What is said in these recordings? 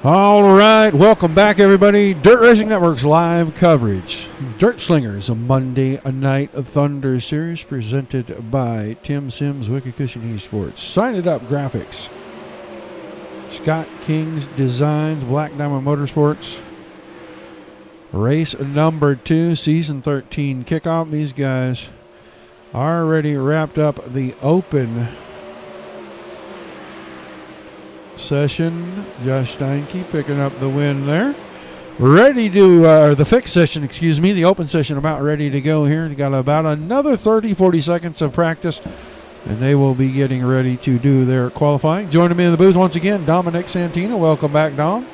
All right, welcome back, everybody. Dirt Racing Network's live coverage. Dirt Slingers, a Monday Night Thunder series presented by Tim Sims, Wicked Cushion eSports. Sign It Up Graphics. Scott King's Designs, Black Diamond Motorsports. Race number 2, season 13 kickoff. These guys already wrapped up the open session. Josh Steinke picking up the win there. Ready to, the fixed session, excuse me, the open session about ready to go here. They got about another 30-40 seconds of practice, and they will be getting ready to do their qualifying. Joining me in the booth once again, Dominic Santino. Welcome back, Dom.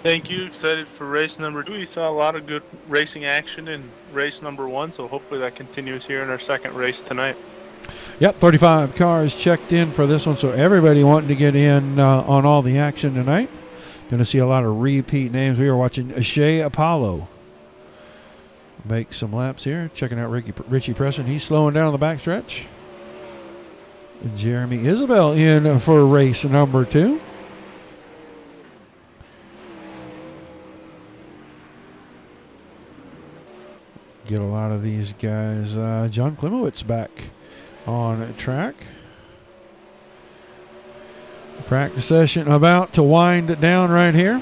Thank you. Excited for race number 2. We saw a lot of good racing action in race number 1, so hopefully that continues here in our second race tonight. Yep, 35 cars checked in for this one, so everybody wanting to get in on all the action tonight. Going to see a lot of repeat names. We are watching Shea Apollo make some laps here. Checking out Richie Preston. He's slowing down the backstretch. Jeremy Isabel in for race number 2. Get a lot of these guys. John Klimowitz back on track. Practice session about to wind down right here.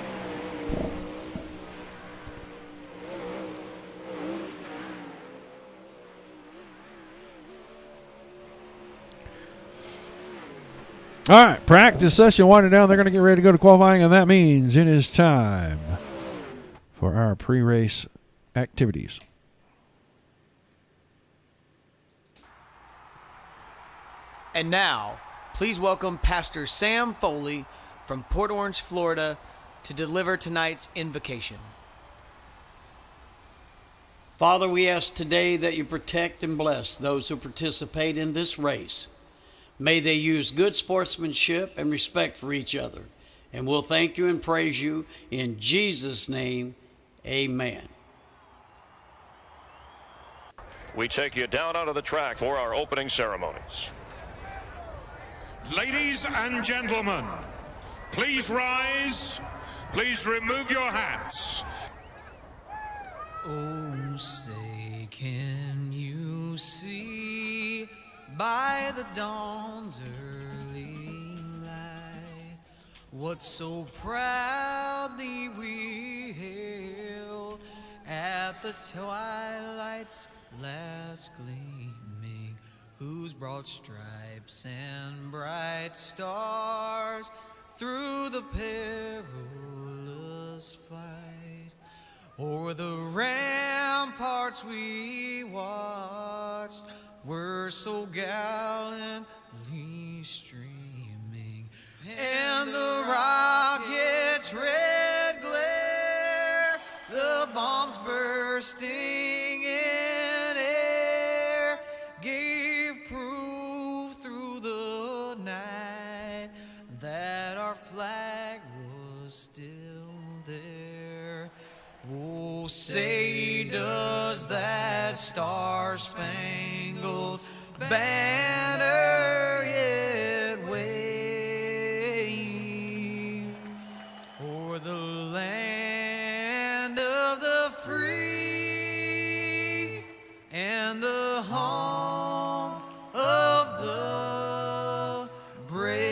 All right, practice session winding down. They're going to get ready to go to qualifying, and that means it is time for our pre-race activities. And now, please welcome Pastor Sam Foley from Port Orange, Florida, to deliver tonight's invocation. Father, we ask today that you protect and bless those who participate in this race. May they use good sportsmanship and respect for each other. And we'll thank you and praise you in Jesus' name, amen. We take you down onto the track for our opening ceremonies. Ladies and gentlemen, please rise. Please remove your hats. Oh, say, can you see by the dawn's early light what so proudly we hailed at the twilight's last gleaming, whose broad stripes and bright stars through the perilous flight o'er the ramparts we watched were so gallantly streaming, and the rocket's red glare, the bombs bursting in air, gave proof through the night that our flag was still there. Oh, say does that star-spangled banner yet wave o'er the land of the free and the home of the brave?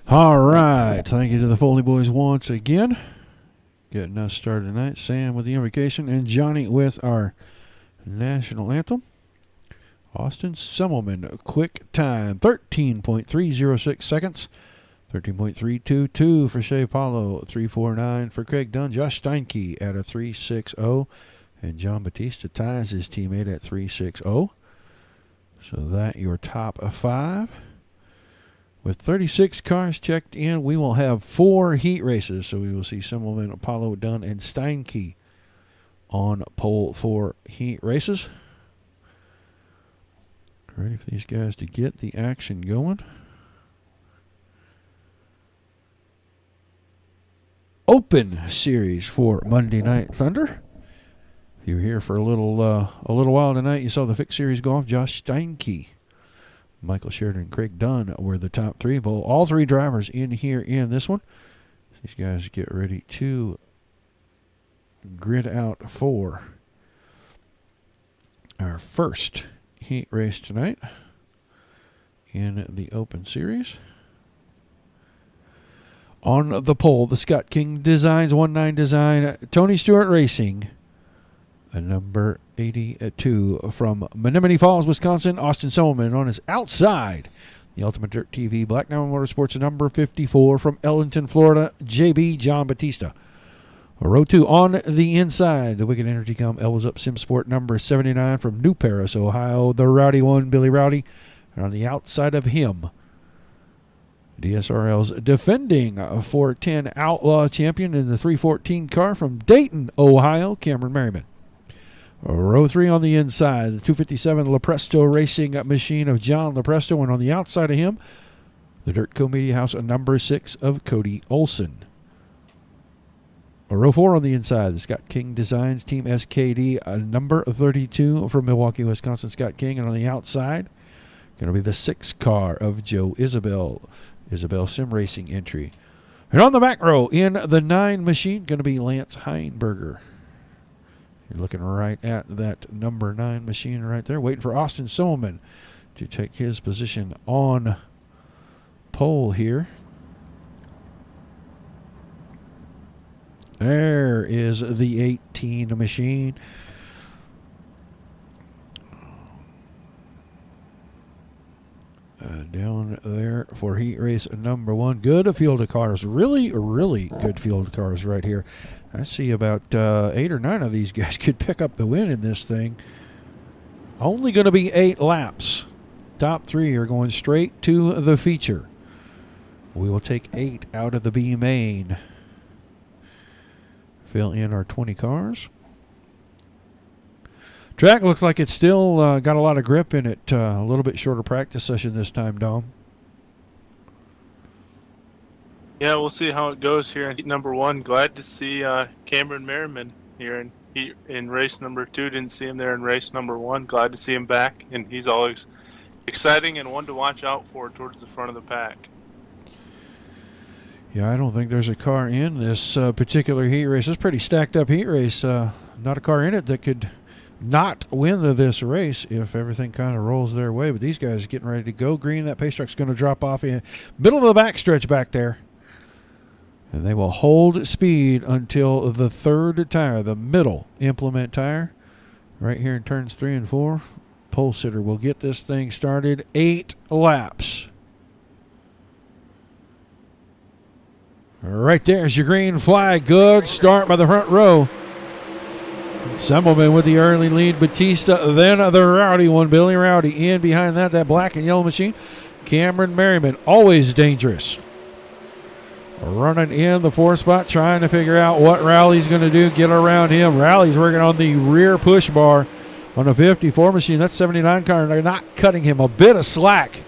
All right. Thank you to the Foley boys once again. Getting us started tonight. Sam with the invocation and Johnny with our national anthem. Austin Semmelman, quick time, 13.306 seconds. 13.322 for Shea Paulo, 349 for Craig Dunn. Josh Steinke at a 360. And John Batista ties his teammate at 360. So that your top 5. With 36 cars checked in, we will have 4 heat races. So we will see Semmelman, Apollo, Dunn, and Steinke on pole for heat races. Ready for these guys to get the action going. Open series for Monday Night Thunder. If you were here for a little while tonight, you saw the fixed series go off. Josh Steinke Michael Sheridan and Craig Dunn were the top three. All three drivers in here in this one. These guys get ready to grid out for our first heat race tonight in the Open Series. On the pole, the Scott King Designs 19 design, Tony Stewart Racing, number 82 from Menominee Falls, Wisconsin, Austin Selman on his outside. The Ultimate Dirt TV Black Diamond Motorsports, number 54 from Ellington, Florida, JB John Batista. Row 2 on the inside, the Wicked Energy Come Elbows Up Sim Sport, number 79 from New Paris, Ohio, the Rowdy one, Billy Rowdy. And on the outside of him, DSRL's defending 410 Outlaw champion in the 314 car from Dayton, Ohio, Cameron Merriman. Row 3 on the inside, the 257 Lepresto Racing machine of John Lepresto, and on the outside of him, the Dirt Co Media House, number 6 of Cody Olson. Row 4 on the inside, the Scott King Designs Team SKD, number 32 from Milwaukee, Wisconsin, Scott King, and on the outside, going to be the 6 car of Joe Isabel Sim Racing entry. And on the back row, in the 9 machine, going to be Lance Heinberger. You're looking right at that number 9 machine right there, waiting for Austin Silverman to take his position on pole here. There is the 18 machine. Down there for heat race number 1. Good field of cars. Really good field of cars right here. I see about 8 or 9 of these guys could pick up the win in this thing. Only going to be 8 laps. Top 3 are going straight to the feature. We will take 8 out of the B main. Fill in our 20 cars. Track looks like it's still got a lot of grip in it. A little bit shorter practice session this time, Dom. Yeah, we'll see how it goes here in heat number 1. Glad to see Cameron Merriman here in race number 2. Didn't see him there in race number 1. Glad to see him back, and he's always exciting and one to watch out for towards the front of the pack. Yeah, I don't think there's a car in this particular heat race. It's a pretty stacked up heat race. Not a car in it that could not win this race if everything kind of rolls their way. But these guys are getting ready to go. Green, that pace truck's going to drop off in middle of the backstretch back there. And they will hold speed until the 3rd tire, the middle implement tire, right here in turns 3 and 4. Pole sitter will get this thing started. 8 laps. Right there's your green flag. Good start by the front row. Semmelman with the early lead. Batista, then the Rowdy one, Billy Rowdy. In behind that black and yellow machine, Cameron Merriman, always dangerous. Running in the 4th spot, trying to figure out what Rowley's going to do, get around him. Rowley's working on the rear push bar on the 54 machine. That's 79 car, and they're not cutting him a bit of slack.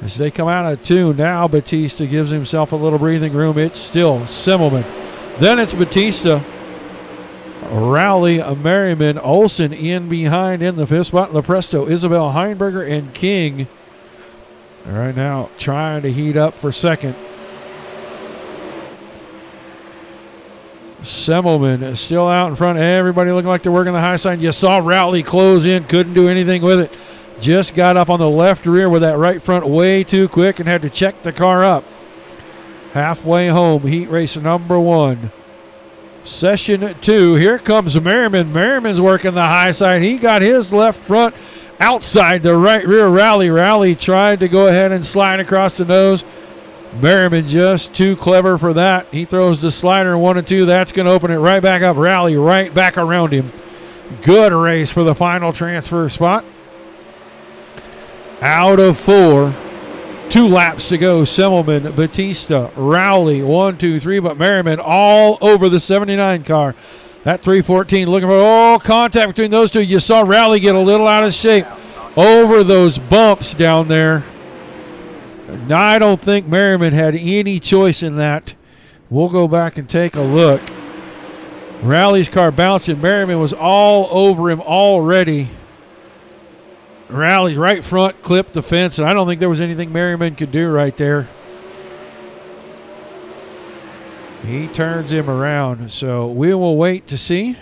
As they come out of 2, now Batista gives himself a little breathing room. It's still Semmelman. Then it's Batista. Rowley, Merriman, Olson in behind in the 5th spot. Lepresto, Isabel, Heinberger, and King. Right now trying to heat up for 2nd. Semmelman still out in front. Everybody looking like they're working the high side. You saw Rowley close in. Couldn't do anything with it. Just got up on the left rear with that right front way too quick and had to check the car up. Halfway home, heat race number 1. Session 2. Here comes Merriman. Merriman's working the high side. He got his left front outside the right rear. Rowley tried to go ahead and slide across the nose. Merriman just too clever for that. He throws the slider 1 and 2. That's going to open it right back up. Rowley right back around him. Good race for the final transfer spot. Out of 4. 2 laps to go. Semmelman, Batista, Rowley, 1, 2, 3, but Merriman all over the 79 car. That 314 looking for contact between those two. You saw Rowley get a little out of shape over those bumps down there. Now, I don't think Merriman had any choice in that. We'll go back and take a look. Rowley's car bouncing. Merriman was all over him already. Rally right front, clipped the fence, and I don't think there was anything Merriman could do right there. He turns him around, so we will wait to see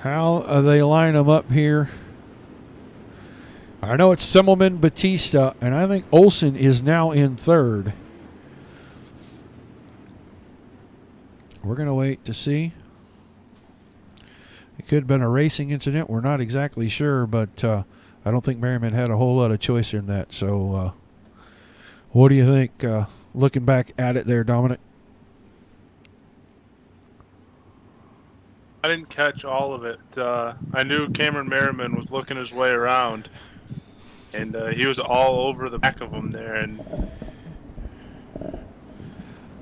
how they line them up here. I know it's Semmelman, Batista, and I think Olsen is now in third. We're going to wait to see. It could have been a racing incident. We're not exactly sure, but I don't think Merriman had a whole lot of choice in that. So what do you think looking back at it there, Dominic? I didn't catch all of it. I knew Cameron Merriman was looking his way around, and he was all over the back of him there, and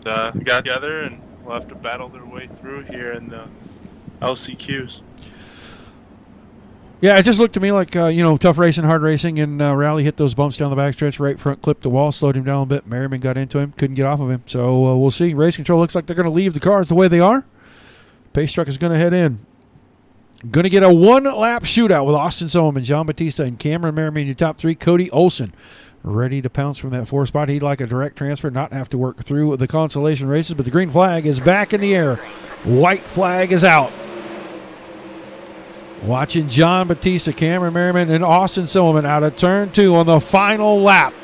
got together, and we'll have to battle their way through here in the LCQs. Yeah, it just looked to me like, tough racing, hard racing, and Rally hit those bumps down the backstretch, right front, clipped the wall, slowed him down a bit. Merriman got into him, couldn't get off of him. So we'll see. Race control looks like they're going to leave the cars the way they are. Pace truck is going to head in. Going to get a one-lap shootout with Austin Solomon, John Batista, and Cameron Merriman in your top three. Cody Olsen ready to pounce from that 4 spot. He'd like a direct transfer, not have to work through the consolation races, but the green flag is back in the air. White flag is out. Watching John Batista, Cameron Merriman, and Austin Solomon out of turn 2 on the final lap.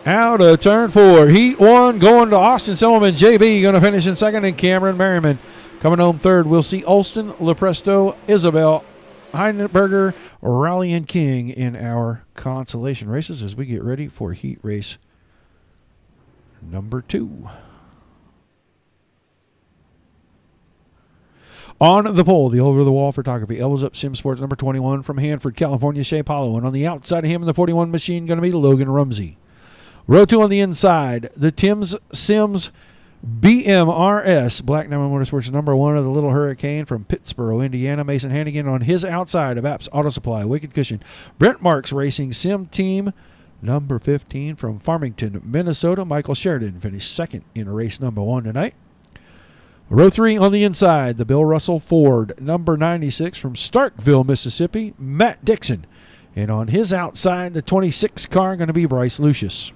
Out of turn 4. Heat 1 going to Austin Solomon. JB going to finish in second, and Cameron Merriman coming home third. We'll see Olsen, Lepresto, Isabel, Heidenberger, Raleigh, and King in our consolation races as we get ready for heat race number 2. On the pole, the over-the-wall photography, Elbows Up Sim Sports number 21 from Hanford, California, Shea Paulo. And on the outside of him in the 41 machine, going to be Logan Rumsey. Row 2 on the inside, the Tim's Sims BMRS, Black Diamond Motorsports number 1 of the Little Hurricane from Pittsboro, Indiana. Mason Hannigan on his outside of Apps Auto Supply, Wicked Cushion. Brent Marks Racing Sim Team number 15 from Farmington, Minnesota. Michael Sheridan finished second in race number 1 tonight. Row 3 on the inside, the Bill Russell Ford number 96 from Starkville, Mississippi, Matt Dixon. And on his outside, the 26 car going to be Bryce Lucius.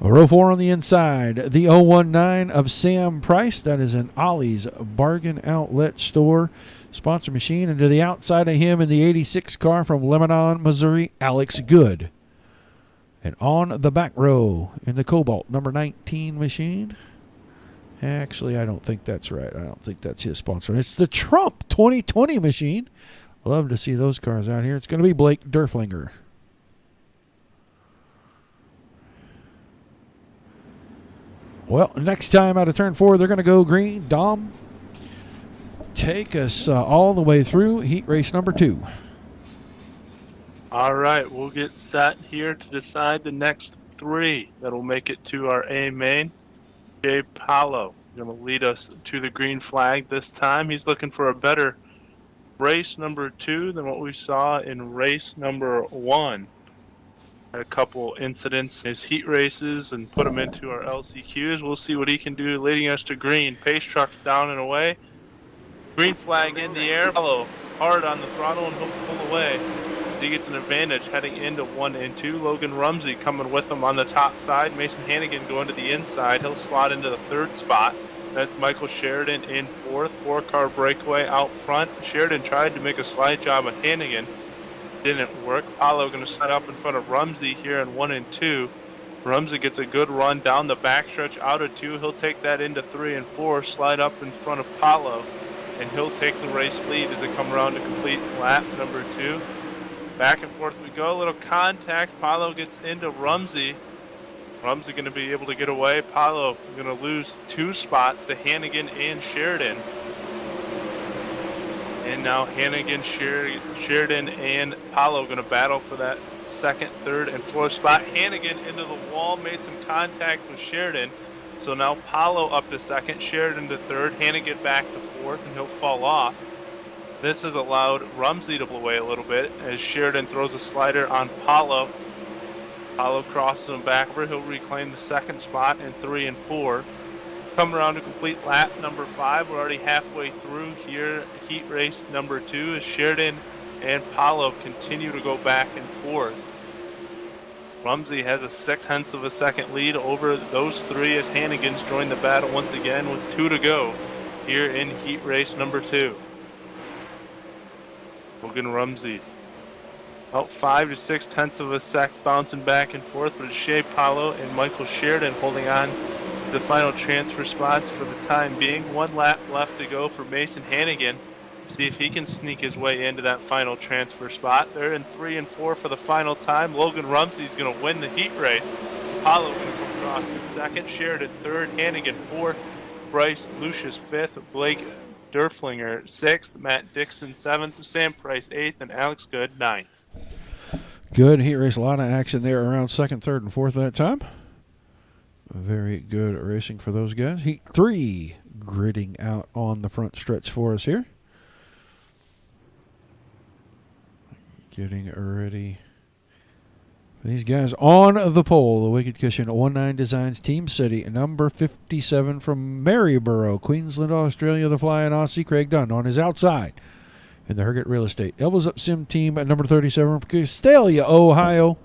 Row 4 on the inside, the 019 of Sam Price. That is an Ollie's Bargain Outlet Store sponsor machine. And to the outside of him in the 86 car from Lebanon, Missouri, Alex Good. And on the back row in the Cobalt number 19 machine. Actually, I don't think that's right. I don't think that's his sponsor. It's the Trump 2020 machine. Love to see those cars out here. It's going to be Blake Derflinger. Well, next time out of turn 4, they're going to go green. Dom, take us all the way through heat race number 2. All right, we'll get set here to decide the next 3 that'll make it to our A main. Jay Paulo going to lead us to the green flag this time. He's looking for a better race number 2 than what we saw in race number 1. Had a couple incidents in his heat races and put him into our LCQs. We'll see what he can do leading us to green. Pace truck's down and away. Green flag in the air. Paulo hard on the throttle and he'll pull away as he gets an advantage heading into 1 and 2. Logan Rumsey coming with him on the top side. Mason Hannigan going to the inside. He'll slot into the 3rd spot. That's Michael Sheridan in 4th. 4-car breakaway out front. Sheridan tried to make a slide job of Hannigan. Didn't work. Paulo going to set up in front of Rumsey here in 1 and 2. Rumsey gets a good run down the backstretch out of 2. He'll take that into 3 and 4, slide up in front of Paulo, and he'll take the race lead as they come around to complete lap number 2. Back and forth we go. A little contact. Paulo gets into Rumsey. Rumsey going to be able to get away. Paulo going to lose 2 spots to Hannigan and Sheridan. And now Hannigan, Sheridan, and Paulo going to battle for that 2nd, 3rd, and 4th spot. Hannigan into the wall, made some contact with Sheridan. So now Paulo up to 2nd, Sheridan to 3rd, Hannigan back to 4th, and he'll fall off. This has allowed Rumsey to blow away a little bit as Sheridan throws a slider on Paulo. Paulo crosses him back over. He'll reclaim the 2nd spot in 3 and 4. Come around to complete lap number 5. We're already halfway through here. Heat race number 2 as Sheridan and Paulo continue to go back and forth. Rumsey has a 0.6 of a second lead over those three as Hannigan's joined the battle once again with 2 to go here in heat race number 2. Logan Rumsey about 5 to 0.6 of a sec bouncing back and forth, but it's Shea Paulo and Michael Sheridan holding on to the final transfer spots for the time being. 1 lap left to go for Mason Hannigan. See if he can sneak his way into that final transfer spot. They're in 3 and 4 for the final time. Logan Rumsey's going to win the heat race. Paulo going to come across in second. Sheridan third. Hannigan fourth. Bryce Lucius fifth. Blake Derflinger sixth. Matt Dixon seventh. Sam Price eighth. And Alex Good ninth. Good heat race. A lot of action there around second, third, and fourth at that time. Very good racing for those guys. Heat 3 gridding out on the front stretch for us here. Getting ready for these guys on the pole. The Wicked Cushion 19 Designs Team City, number 57 from Maryborough, Queensland, Australia. The Flying Aussie Craig Dunn on his outside in the Herget Real Estate. Elbows Up Sim Team at number 37 from Castalia, Ohio,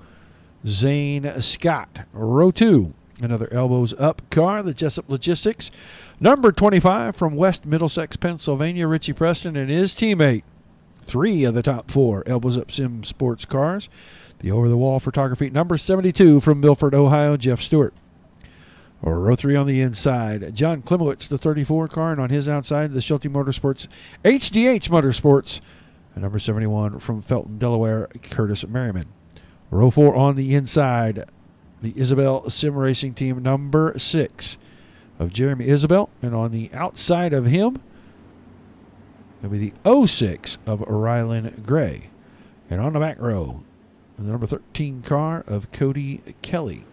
Zane Scott. Row 2, another Elbows Up car, the Jessup Logistics. Number 25 from West Middlesex, Pennsylvania, Richie Preston and his teammate. 3 of the top 4 Elbows Up Sim sports cars. The over-the-wall photography, number 72 from Milford, Ohio, Jeff Stewart. Row 3 on the inside, John Klimowitz, the 34 car, and on his outside, the Schulte Motorsports, HDH Motorsports, and number 71 from Felton, Delaware, Curtis Merriman. Row 4 on the inside, the Isabel Sim Racing Team, number 6 of Jeremy Isabel, and on the outside of him, it'll be the 06 of Rylan Gray. And on the back row, the number 13 car of Cody Kelly.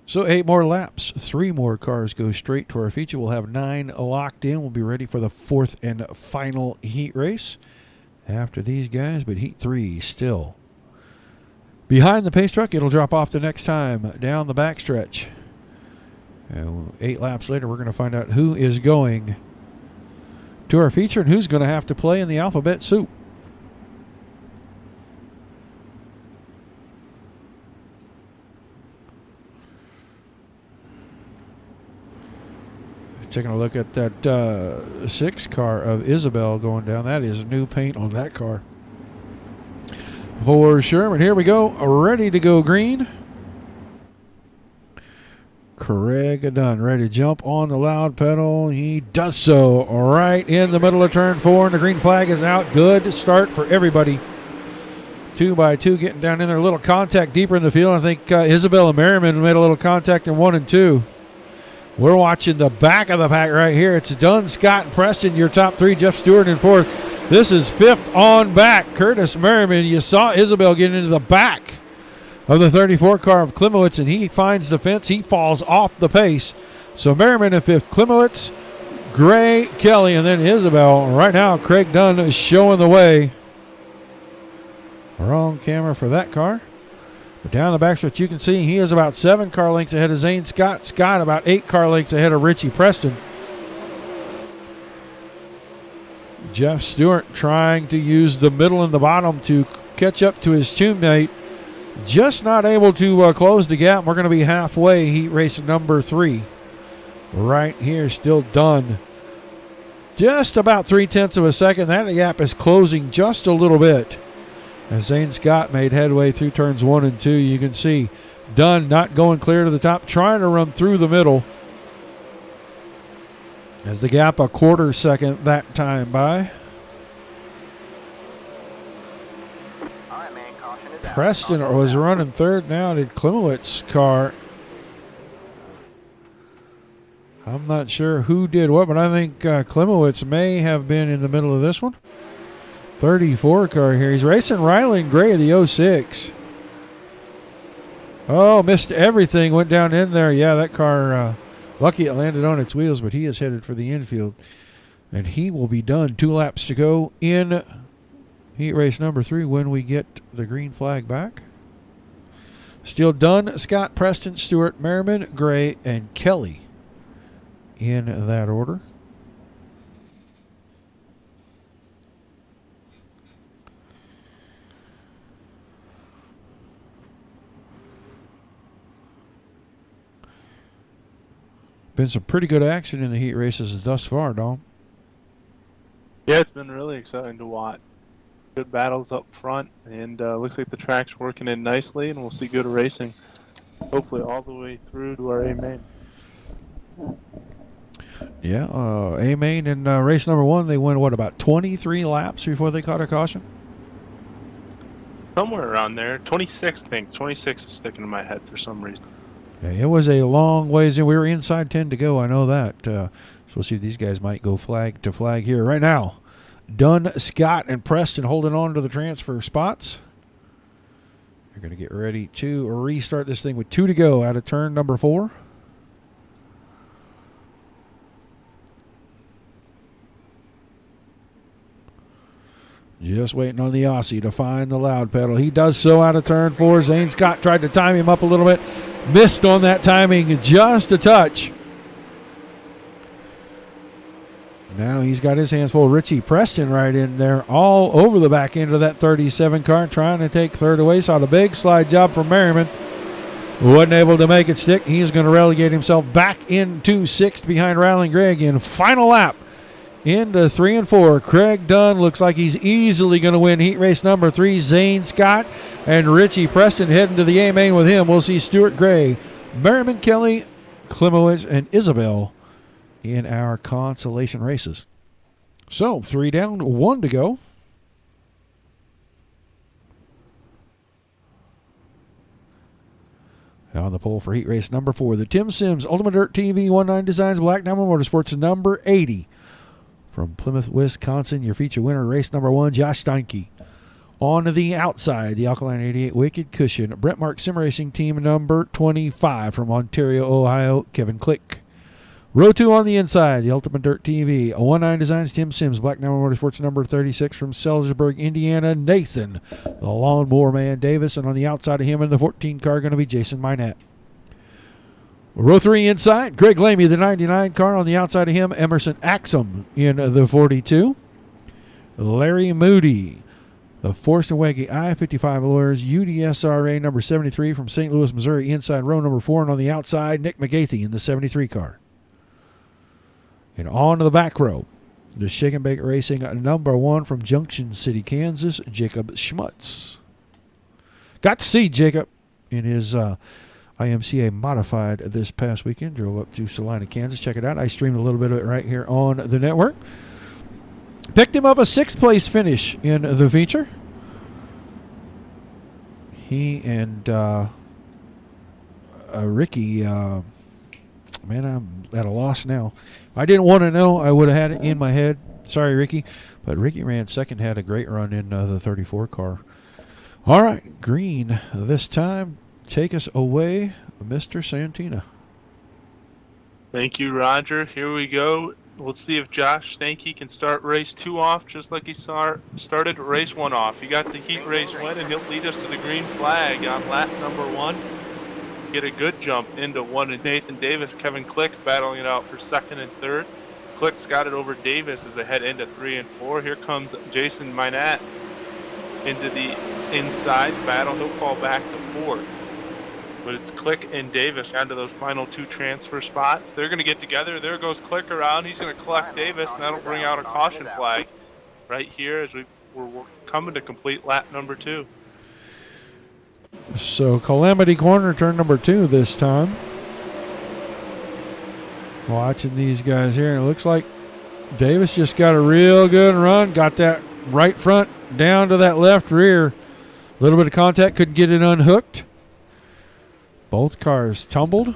So 8 more laps. 3 more cars go straight to our feature. We'll have 9 locked in. We'll be ready for the 4th and final heat race after these guys. But heat 3 still behind the pace truck. It'll drop off the next time down the backstretch. 8 laps later, we're going to find out who is going to our feature and who's going to have to play in the alphabet soup. Taking a look at that 6 car of Isabel going down. That is new paint on that car for Sherman. Here we go, ready to go green. Craig Dunn ready to jump on the loud pedal. He does so right in the middle of turn 4, and the green flag is out. Good start for everybody. 2 by 2 getting down in there. A little contact deeper in the field. I think Isabel and Merriman made a little contact in 1 and 2. We're watching the back of the pack right here. It's Dunn, Scott, and Preston, your top 3. Jeff Stewart in 4th. This is 5th on back. Curtis Merriman. You saw Isabel get into the back of the 34 car of Klimowitz, and he finds the fence. He falls off the pace. So Merriman in 5th. Klimowitz, Gray, Kelly, and then Isabel. Right now, Craig Dunn is showing the way. Wrong camera for that car. But down the backstretch, you can see he is about 7 car lengths ahead of Zane Scott. Scott about 8 car lengths ahead of Richie Preston. Jeff Stewart trying to use the middle and the bottom to catch up to his teammate. Just not able to close the gap. We're going to be halfway. Heat race number 3. Right here, still done. Just about 0.3 of a second. That gap is closing just a little bit. As Zane Scott made headway through turns 1 and 2, you can see Dunn not going clear to the top, trying to run through the middle. As the gap a 1/4 second that time by. Preston was running 3rd now. Did Klimowitz's car. I'm not sure who did what, but I think Klimowitz may have been in the middle of this one. 34 car here. He's racing Rylan Gray of the 06. Oh, missed everything. Went down in there. Yeah, that car, lucky it landed on its wheels, but he is headed for the infield. And he will be done. 2 laps to go in heat race number 3 when we get the green flag back. Still Dunn, Scott, Preston, Stewart, Merriman, Gray, and Kelly in that order. Been some pretty good action in the heat races thus far, Dom. Yeah, it's been really exciting to watch. Good battles up front, and looks like the track's working in nicely, and we'll see good racing, hopefully all the way through to our A main. Yeah, A main in race number 1, they went, what, about 23 laps before they caught a caution? Somewhere around there. 26, I think. 26 is sticking in my head for some reason. Yeah, it was a long ways in. We were inside 10 to go. I know that. So we'll see if these guys might go flag to flag here. Right now, Dunn, Scott, and Preston holding on to the transfer spots. They're going to get ready to restart this thing with 2 to go out of turn number 4. Just waiting on the Aussie to find the loud pedal. He does so out of turn 4. Zane Scott tried to time him up a little bit. Missed on that timing just a touch. Now he's got his hands full. Richie Preston right in there all over the back end of that 37 car trying to take third away. Saw the big slide job from Merriman. Wasn't able to make it stick. He's going to relegate himself back into 6th behind Ryland Gregg in final lap. Into 3 and 4. Craig Dunn looks like he's easily going to win heat race number 3. Zane Scott and Richie Preston heading to the A main with him. We'll see Stuart Gray, Merriman, Kelly, Klimowicz, and Isabel in our consolation races. So 3 down, 1 to go. On the pole for heat race number 4, the Tim Sims Ultimate Dirt TV 19 Designs Black Diamond Motorsports number 80. From Plymouth, Wisconsin, your feature winner, race number 1, Josh Steinke. On the outside, the Alkaline 88 Wicked Cushion, Brent Mark Sim Racing Team number 25 from Ontario, Ohio, Kevin Click. Row 2 on the inside, the Ultimate Dirt TV, 19 Designs, Tim Sims, Black Diamond Motorsports number 36 from Sellersburg, Indiana, Nathan, the Lawnmower Man Davis. And on the outside of him in the 14 car, going to be Jason Minette. Row 3 inside, Greg Lamy, the 99 car. On the outside of him, Emerson Axum in the 42. Larry Moody, the Forst & Wegge I-55 Lawyers, UDSRA number 73 from St. Louis, Missouri, inside row number 4. And on the outside, Nick McGathy in the 73 car. And on to the back row, the Shake and Bake Racing number 1 from Junction City, Kansas, Jacob Schmutz. Got to see Jacob in his IMCA Modified this past weekend. Drove up to Salina, Kansas. Check it out. I streamed a little bit of it right here on the network. Picked him up a 6th place finish in the feature. He and Ricky, man, I'm at a loss now. If I didn't want to know, I would have had it in my head. Sorry, Ricky. But Ricky ran second, had a great run in the 34 car. All right, green this time. Take us away, Mr. Santina. Thank you, Roger. Here we go. Let's see if Josh Stanke can start race 2 off just like he started race 1 off. He got the heat race win, and he'll lead us to the green flag on lap number 1. Get a good jump into 1 and Nathan Davis. Kevin Click battling it out for 2nd and 3rd. Click's got it over Davis as they head into 3 and 4. Here comes Jason Minette into the inside battle. He'll fall back to 4th. But it's Click and Davis down to those final 2 transfer spots. They're going to get together. There goes Click around. He's going to collect Davis, and that'll bring out a caution flag right here as we're coming to complete lap number 2. So Calamity Corner, turn number 2 this time. Watching these guys here, it looks like Davis just got a real good run. Got that right front down to that left rear. A little bit of contact, couldn't get it unhooked. Both cars tumbled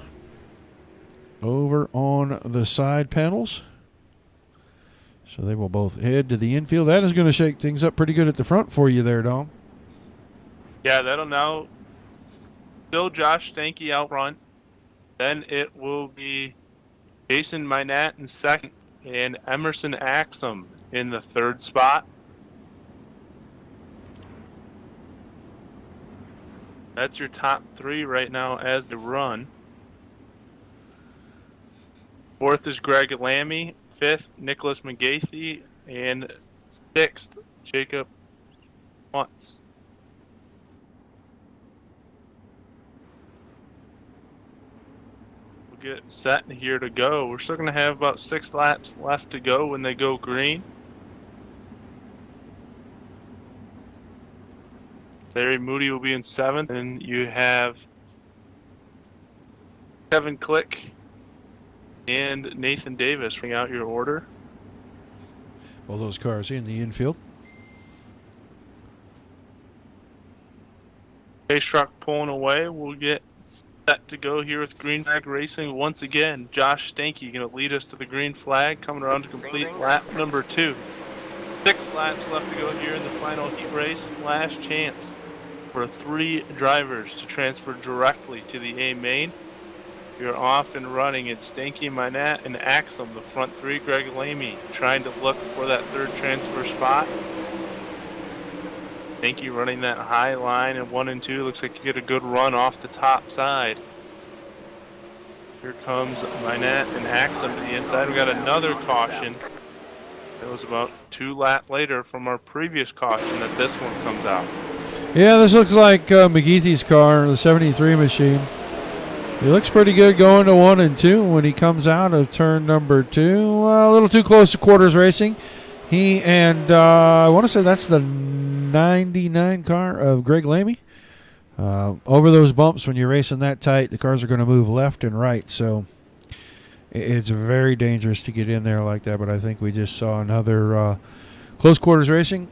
over on the side panels. So they will both head to the infield. That is going to shake things up pretty good at the front for you there, Dom. Yeah, that'll now still Josh Stanke out front. Then it will be Jason Minette in 2nd and Emerson Axum in the 3rd spot. That's your top three right now as the run. Fourth is Greg Lammy. Fifth, Nicholas McGathy. And sixth, Jacob Watts. We'll get set here to go. We're still going to have about 6 laps left to go when they go green. Larry Moody will be in 7th, and you have Kevin Click and Nathan Davis. Bring out your order. All those cars in the infield. Pace truck pulling away. We'll get set to go here with green flag racing once again. Josh Stanky going to lead us to the green flag, coming around to complete lap number 2. 6 laps left to go here in the final heat race. Last chance for 3 drivers to transfer directly to the A main. You're off and running. It's Stanky, Minette, and Axum, the front 3. Greg Lamy trying to look for that 3rd transfer spot. Stanky running that high line in 1 and 2. Looks like you get a good run off the top side. Here comes Minette and Axum to the inside. We got another caution. It was about 2 laps later from our previous caution that this one comes out. Yeah, this looks like McGeethy's car, the 73 machine. He looks pretty good going to 1 and 2 when he comes out of turn number 2. A little too close to quarters racing. He and I want to say that's the 99 car of Greg Lamy. Over those bumps, when you're racing that tight, the cars are going to move left and right. So it's very dangerous to get in there like that. But I think we just saw another close quarters racing.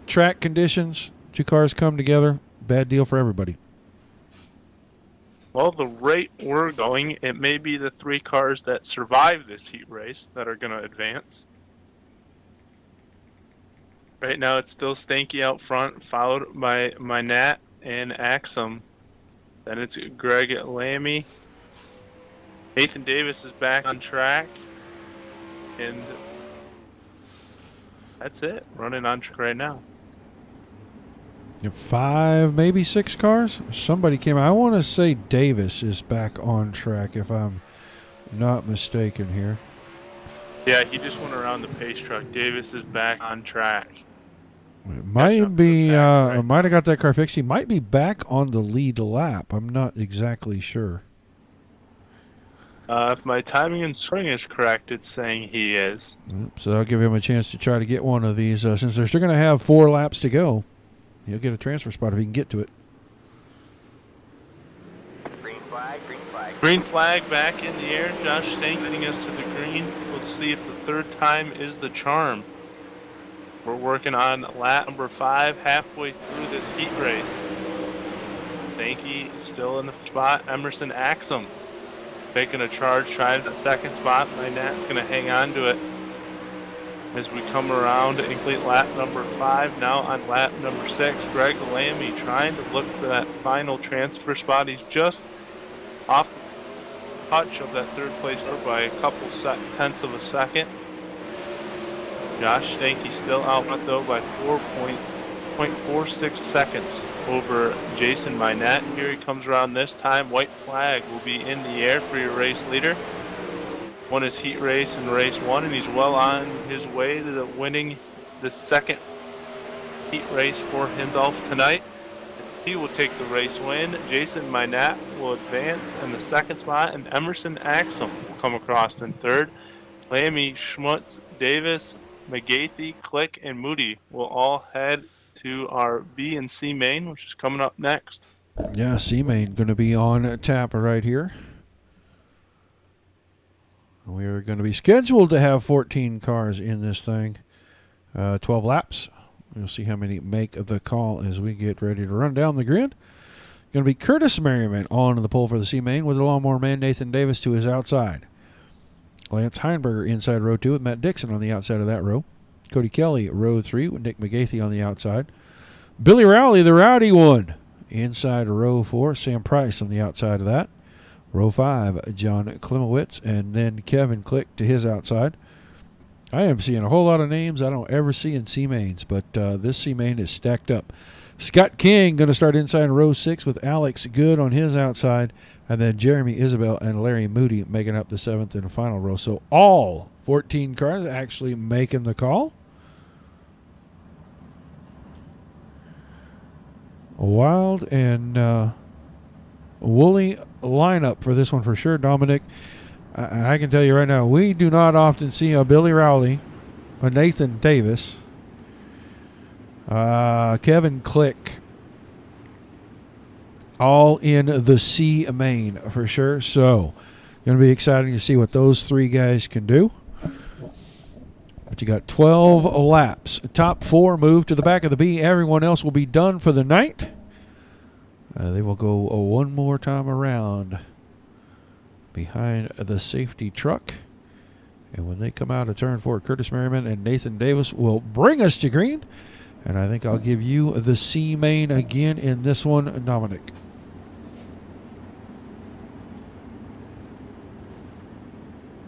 Track conditions, 2 cars come together. Bad deal for everybody. Well, the rate we're going, it may be the 3 cars that survive this heat race that are going to advance. Right now, it's still Stanky out front, followed by Minette and Axum. Then it's Greg Lamy. Nathan Davis is back on track. And that's it. Running on track right now. 5, maybe 6 cars. Somebody came out. I want to say Davis is back on track, if I'm not mistaken here. Yeah, he just went around the pace truck. Davis is back on track. It might be, I might have got that car fixed. He might be back on the lead lap. I'm not exactly sure. If my timing and string is correct, it's saying he is. So I'll give him a chance to try to get one of these. Since they're still going to have 4 laps to go, he'll get a transfer spot if he can get to it. Green flag, green flag. Green flag back in the air. Josh Stank leading us to the green. Let's see if the 3rd time is the charm. We're working on lap number 5, halfway through this heat race. Stanky still in the spot. Emerson Axum making a charge, trying the 2nd spot. Minette's going to hang on to it as we come around to complete lap number 5. Now on lap number 6, Greg Lamy trying to look for that final transfer spot. He's just off the touch of that 3rd place car by a couple tenths of a second. Josh Stanky still out front though by 4.46 seconds over Jason Minette. Here he comes around this time. White flag will be in the air for your race leader. Won his heat race in race 1, and he's well on his way to winning the 2nd heat race for himself tonight. He will take the race win. Jason Minette will advance in the 2nd spot, and Emerson Axum will come across in 3rd. Lamy, Schmutz, Davis, McGathy, Click, and Moody will all head to our B and C main, which is coming up next. Yeah, C main going to be on tap right here. We are going to be scheduled to have 14 cars in this thing, 12 laps. We'll see how many make the call as we get ready to run down the grid. Going to be Curtis Merriman on the pole for the C main with the lawnmower man Nathan Davis to his outside. Lance Heinberger inside row 2 with Matt Dixon on the outside of that row. Cody Kelly row 3 with Nick McGathy on the outside. Billy Rowley, the rowdy one, inside row 4. Sam Price on the outside of that. Row 5, John Klimowitz, and then Kevin Click to his outside. I am seeing a whole lot of names I don't ever see in C mains, but this C main is stacked up. Scott King going to start inside row 6 with Alex Good on his outside. And then Jeremy Isabel and Larry Moody making up the 7th and final row. So all 14 cars actually making the call. A wild and woolly lineup for this one for sure, Dominic. I can tell you right now, we do not often see a Billy Rowley, a Nathan Davis, Kevin Click, all in the C main for sure. So, going to be exciting to see what those 3 guys can do. But you got 12 laps. Top 4 move to the back of the B. Everyone else will be done for the night. They will go one more time around behind the safety truck. And when they come out of turn 4, Curtis Merriman and Nathan Davis will bring us to green. And I think I'll give you the C main again in this one, Dominic.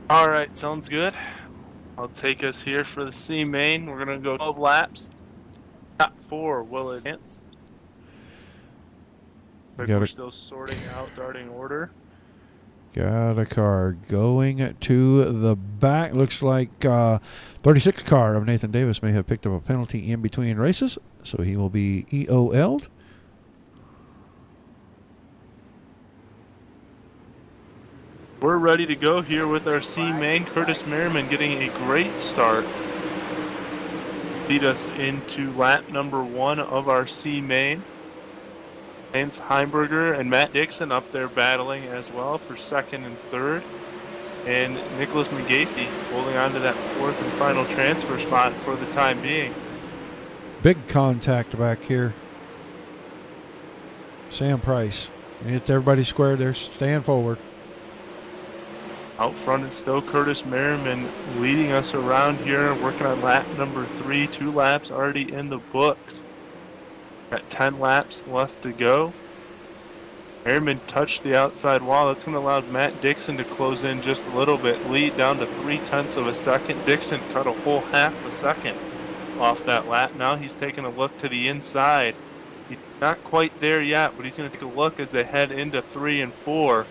All right, sounds good. I'll take us here for the C main. We're going to go 12 laps. Top 4 will advance. But we're still sorting out starting order. Got a car going to the back. Looks like 36 car of Nathan Davis may have picked up a penalty in between races, so he will be EOL'd. We're ready to go here with our C main. Curtis Merriman getting a great start. Lead us into lap number 1 of our C main. Lance Heimberger and Matt Dixon up there battling as well for 2nd and 3rd. And Nicholas McGathey holding on to that 4th and final transfer spot for the time being. Big contact back here. Sam Price. It's everybody squared there. Stand forward. Out front is still Curtis Merriman leading us around here, working on lap number 3. 2 laps already in the books. Got 10 laps left to go. Merriman touched the outside wall. That's going to allow Matt Dixon to close in just a little bit. Lead down to 0.3 of a second. Dixon cut a whole half a second off that lap. Now he's taking a look to the inside. He's not quite there yet, but he's going to take a look as they head into 3 and 4.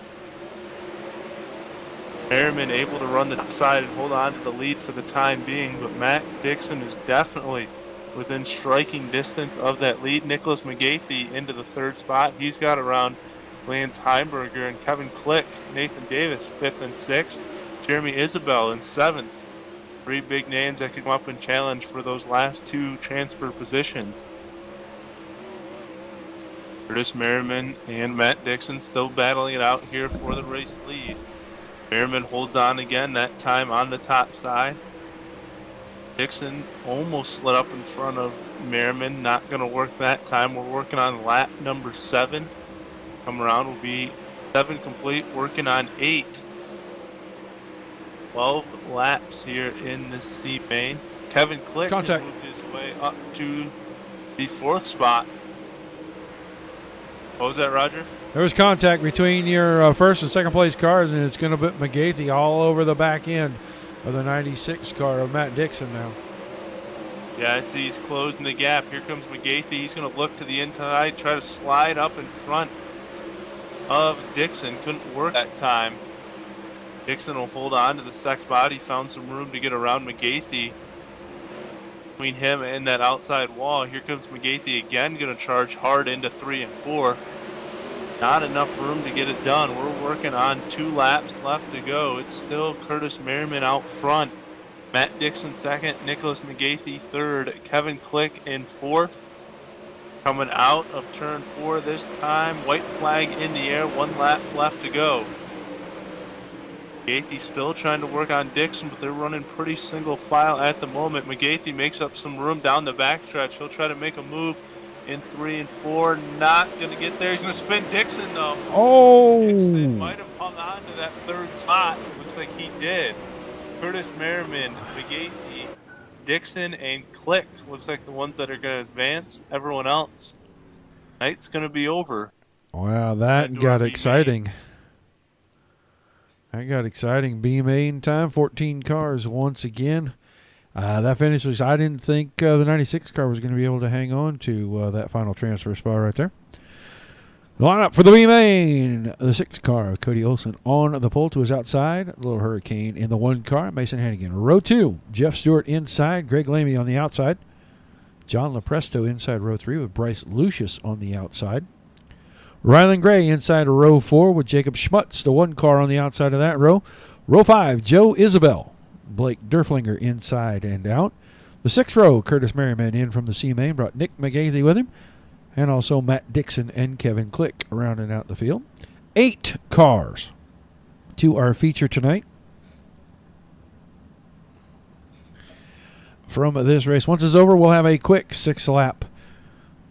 Merriman able to run the top side and hold on to the lead for the time being, but Matt Dixon is definitely within striking distance of that lead. Nicholas McGathey into the 3rd spot. He's got around Lance Heimberger and Kevin Click. Nathan Davis 5th and 6th. Jeremy Isabel in 7th. 3 big names that could come up and challenge for those last 2 transfer positions. Curtis Merriman and Matt Dixon still battling it out here for the race lead. Merriman holds on again, that time on the top side. Dixon almost slid up in front of Merriman. Not going to work that time. We're working on lap number 7. Come around will be 7 complete, working on 8. 12 laps here in the C main. Kevin Click has moved his way up to the 4th spot. What was that, Roger? There was contact between your first and second place cars, and it's going to put McGathey all over the back end of the 96 car of Matt Dixon now. Yeah, I see he's closing the gap. Here comes McGathey. He's going to look to the inside, try to slide up in front of Dixon. Couldn't work that time. Dixon will hold on to the 6th spot. He found some room to get around McGathey between him and that outside wall. Here comes McGathey again, going to charge hard into 3 and 4. Not enough room to get it done. We're working on 2 laps left to go. It's still Curtis Merriman out front. Matt Dixon 2nd, Nicholas McGathey 3rd, Kevin Click in 4th. Coming out of turn 4 this time. White flag in the air, 1 lap left to go. McGathey still trying to work on Dixon, but they're running pretty single file at the moment. McGathey makes up some room down the backstretch. He'll try to make a move in 3 and 4. Not going to get there. He's going to spin Dixon, though. Oh! Dixon might have hung on to that 3rd spot. Looks like he did. Curtis Merriman, McGathey, Dixon, and Click. Looks like the ones that are going to advance. Everyone else, night's going to be over. Wow, that got exciting. That got exciting. B main time, 14 cars once again. That finish was, I didn't think the 96 car was going to be able to hang on to that final transfer spot right there. The lineup for the B main. The 6 car, Cody Olson on the pole to his outside. Little Hurricane in the 1 car, Mason Hannigan. Row 2, Jeff Stewart inside, Greg Lamy on the outside. John Lepresto inside row 3 with Bryce Lucius on the outside. Rylan Gray inside row 4 with Jacob Schmutz, the 1 car on the outside of that row. Row 5, Joe Isabel. Blake Derflinger inside and out. The 6th row, Curtis Merriman in from the C main, brought Nick McGathy with him. And also Matt Dixon and Kevin Click rounding out the field. 8 cars to our feature tonight. From this race, once it's over, we'll have a quick 6-lap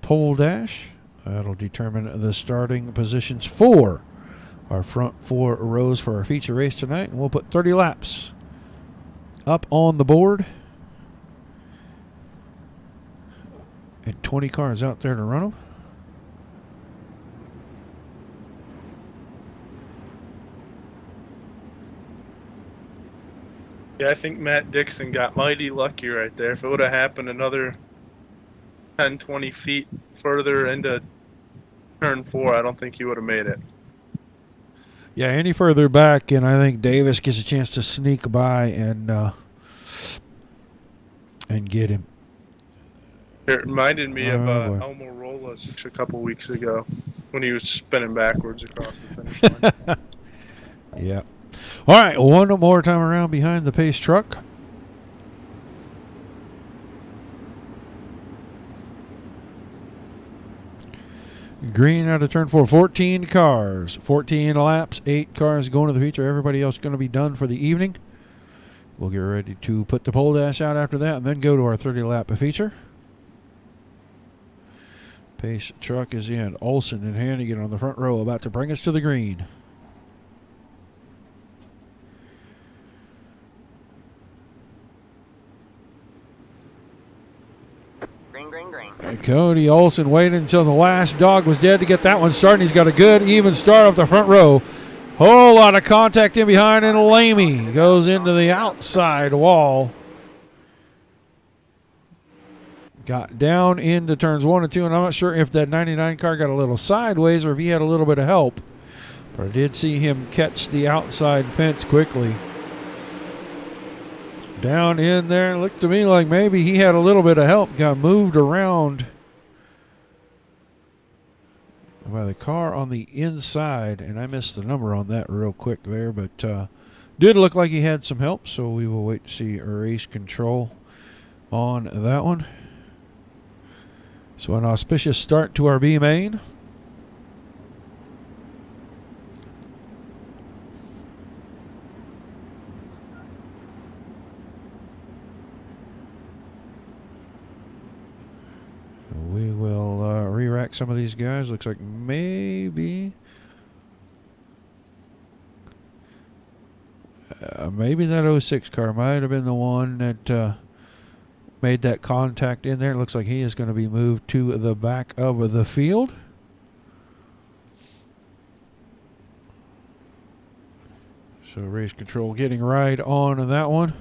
pole dash. That'll determine the starting positions for our front 4 rows for our feature race tonight. And we'll put 30 laps up on the board. And 20 cars out there to run them. Yeah, I think Matt Dixon got mighty lucky right there. If it would have happened another 10, 20 feet further into turn 4, I don't think he would have made it. Yeah, any further back, and I think Davis gets a chance to sneak by and get him. It reminded me of Elmo Rolas a couple weeks ago when he was spinning backwards across the finish line. Yeah. All right, one more time around behind the pace truck. Green out of turn 4, 14 cars, 14 laps, 8 cars going to the feature. Everybody else going to be done for the evening. We'll get ready to put the pole dash out after that and then go to our 30-lap feature. Pace truck is in. Olson and Hannigan on the front row about to bring us to the green. And Cody Olson waited until the last dog was dead to get that one started. He's got a good even start off the front row. Whole lot of contact in behind, and Lamy goes into the outside wall. Got down into turns 1 and 2, and I'm not sure if that 99 car got a little sideways or if he had a little bit of help. But I did see him catch the outside fence quickly. Down in there, looked to me like maybe he had a little bit of help. Got moved around by the car on the inside, and I missed the number on that real quick there, but did look like he had some help, so we will wait to see race control on that one. So an auspicious start to our B main. We will re-rack some of these guys. Looks like maybe that 06 car might have been the one that made that contact in there. It looks like he is going to be moved to the back of the field. So race control getting right on that one.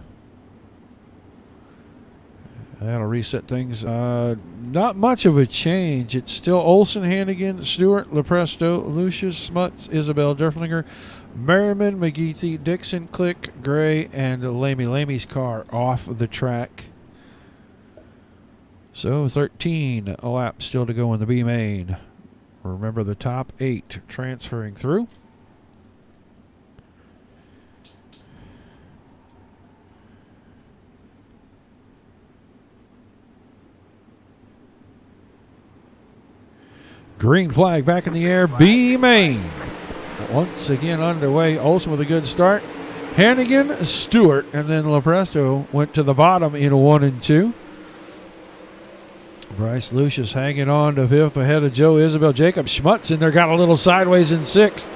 That'll reset things. Not much of a change. It's still Olson, Hannigan, Stewart, Lepresto, Lucius, Smuts, Isabel, Derflinger, Merriman, McGeethy, Dixon, Click, Gray, and Lamy. Lamy's car off the track. So 13 laps still to go in the B main. Remember the top 8 transferring through. Green flag back in the air. B main once again underway. Olson with a good start. Hannigan, Stewart, and then Lepresto went to the bottom in 1 and 2. Bryce Lucius hanging on to 5th ahead of Joe Isabel. Jacob Schmutz in there got a little sideways in 6th.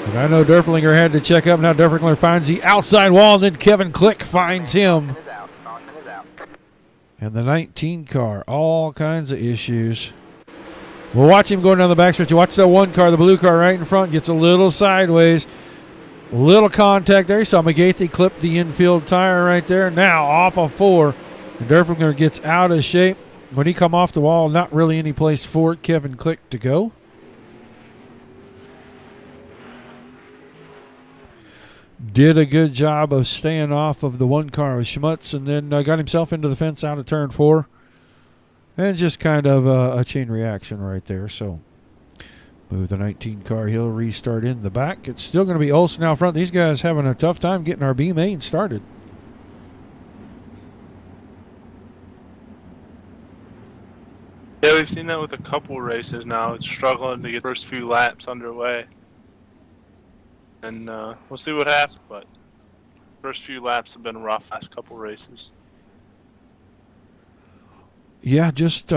And I know Derflinger had to check up. Now Derflinger finds the outside wall, and then Kevin Click finds him. And the 19 car, all kinds of issues. We'll watch him going down the backstretch. You watch that 1 car, the blue car right in front, gets a little sideways. Little contact there. You saw McGathy clip the infield tire right there. Now off of 4. And Derfinger gets out of shape. When he come off the wall, not really any place for Kevin Click to go. Did a good job of staying off of the one car with Schmutz, and then got himself into the fence out of turn 4. And just kind of a chain reaction right there. So move the 19 car. He'll restart in the back. It's still going to be Olsen out front. These guys having a tough time getting our B main started. Yeah, we've seen that with a couple races now. It's struggling to get the first few laps underway. And we'll see what happens, but first few laps have been rough last couple races. Yeah, just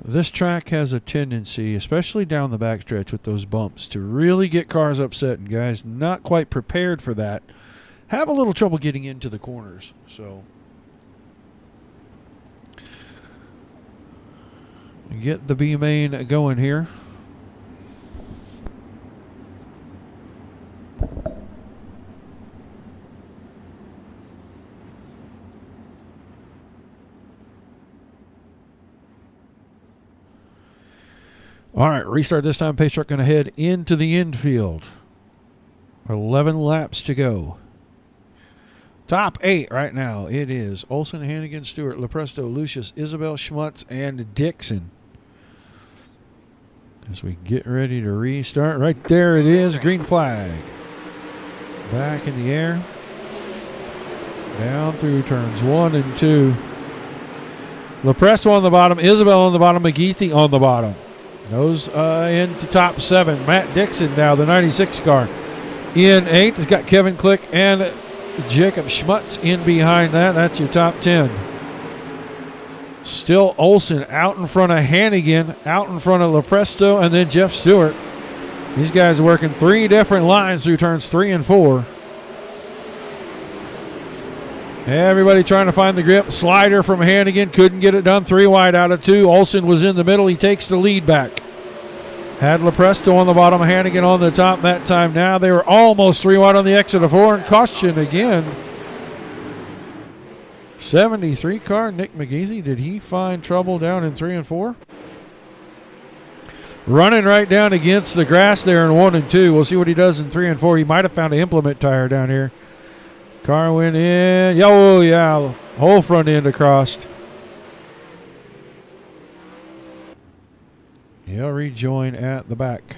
this track has a tendency, especially down the backstretch with those bumps, to really get cars upset, and guys not quite prepared for that have a little trouble getting into the corners. So get the B main going here. All right, restart this time. Pace truck going to head into the infield. 11 laps to go. Top 8 right now. It is Olsen, Hannigan, Stewart, Lepresto, Lucius, Isabel, Schmutz, and Dixon. As we get ready to restart, right there it is, green flag. Back in the air. Down through turns 1 and 2. Lepresto on the bottom, Isabel on the bottom, McGeethy on the bottom. Goes into top 7. Matt Dixon now, the 96 car. In 8th has got Kevin Click and Jacob Schmutz in behind that. That's your top 10. Still Olsen out in front of Hannigan, out in front of Lepresto, and then Jeff Stewart. These guys are working 3 different lines through turns 3 and 4. Everybody trying to find the grip. Slider from Hannigan. Couldn't get it done. 3 wide out of 2. Olsen was in the middle. He takes the lead back. Had Lepresto on the bottom. Hannigan on the top that time. Now they were almost 3 wide on the exit of 4. And caution again. 73 car. Nick McGeethy. Did he find trouble down in 3 and 4? Running right down against the grass there in 1 and 2. We'll see what he does in 3 and 4. He might have found an implement tire down here. Car went in. Oh, yeah. Whole front end across. He'll rejoin at the back.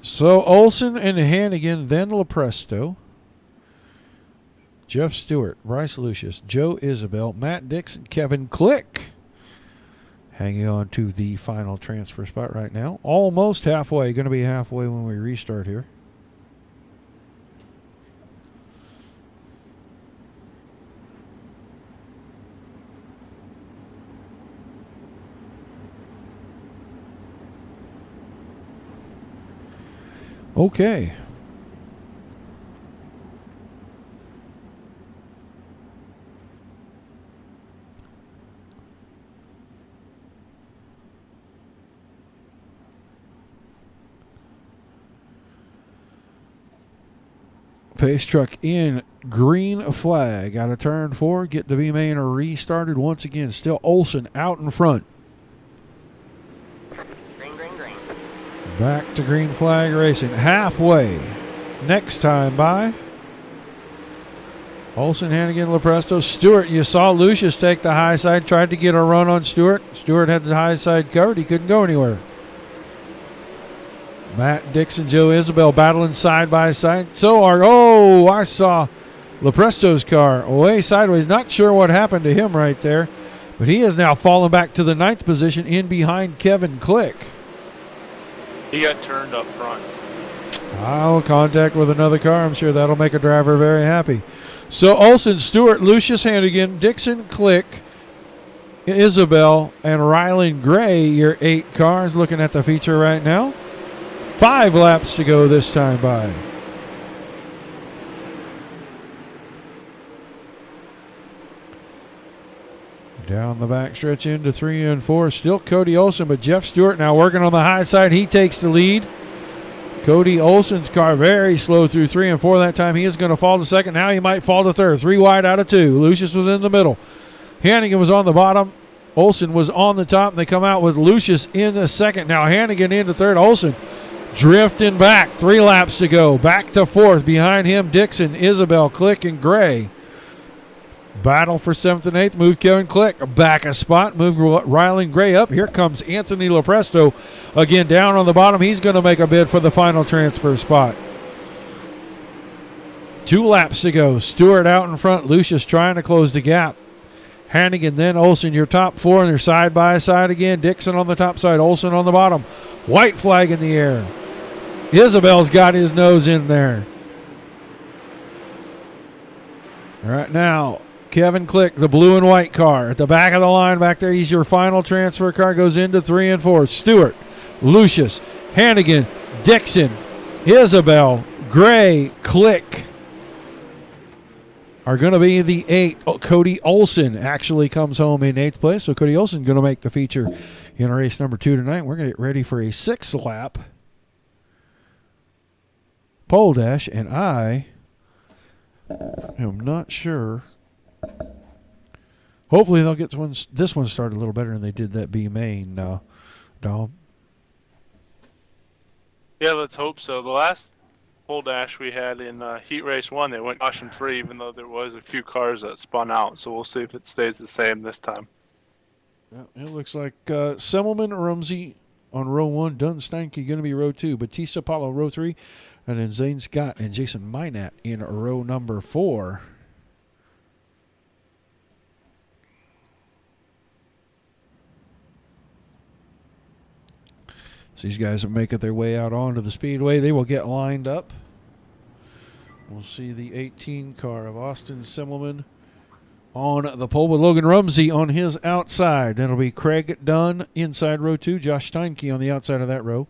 So Olsen and Hannigan, then Lepresto. Jeff Stewart, Bryce Lucius, Joe Isabel, Matt Dixon, Kevin Click. Hanging on to the final transfer spot right now. Almost halfway. Going to be halfway when we restart here. Okay. Pace truck in green flag out of turn 4. Get the B main restarted once again. Still Olsen out in front. Green, green, green. Back to green flag racing. Halfway. Next time by. Olsen, Hannigan, Lepresto. Stewart, you saw Lucius take the high side. Tried to get a run on Stewart. Stewart had the high side covered. He couldn't go anywhere. Matt Dixon, Joe Isabel battling side by side. So I saw Lepresto's car away sideways. Not sure what happened to him right there. But he has now fallen back to the 9th position in behind Kevin Click. He got turned up front. I'll contact with another car. I'm sure that'll make a driver very happy. So Olsen, Stewart, Lucius Hannigan, Dixon, Click, Isabel, and Rylan Gray, your 8 cars looking at the feature right now. 5 laps to go this time by. Down the back stretch into 3 and 4. Still Cody Olsen, but Jeff Stewart now working on the high side. He takes the lead. Cody Olsen's car very slow through 3 and 4 that time. He is going to fall to second. Now he might fall to third. 3 wide out of 2. Lucius was in the middle. Hannigan was on the bottom. Olsen was on the top. They come out with Lucius in the second. Now Hannigan into third. Olsen drifting back. 3 laps to go. Back to fourth. Behind him, Dixon, Isabel, Click, and Gray. Battle for 7th and 8th. Move Kevin Click back a spot. Move Rylan Gray up. Here comes Anthony Lopresto again down on the bottom. He's going to make a bid for the final transfer spot. 2 laps to go. Stewart out in front. Lucius trying to close the gap. Hannigan, then Olsen, your top 4, and they're side by side again. Dixon on the top side. Olsen on the bottom. White flag in the air. Isabel's got his nose in there. All right, now Kevin Click, the blue and white car at the back of the line back there. He's your final transfer car. Goes into 3 and 4. Stewart, Lucius, Hannigan, Dixon, Isabel, Gray, Click are going to be the 8. Cody Olsen actually comes home in 8th place. So Cody Olsen going to make the feature in race number 2 tonight. We're going to get ready for a 6 lap pole dash, and I am not sure. Hopefully they'll get this one started a little better than they did that B main. Dom. Yeah, let's hope so. The last pole dash we had in Heat Race 1, they went caution free, even though there was a few cars that spun out. So we'll see if it stays the same this time. Yeah, it looks like Semmelman, Rumsey on row 1, Dunn, Steinke going to be row 2, Batista, Paulo row 3, and then Zane Scott and Jason Minat in row number 4. So these guys are making their way out onto the speedway. They will get lined up. We'll see the 18 car of Austin Semmelman on the pole with Logan Rumsey on his outside. That'll be Craig Dunn inside row 2. Josh Steinke on the outside of that row.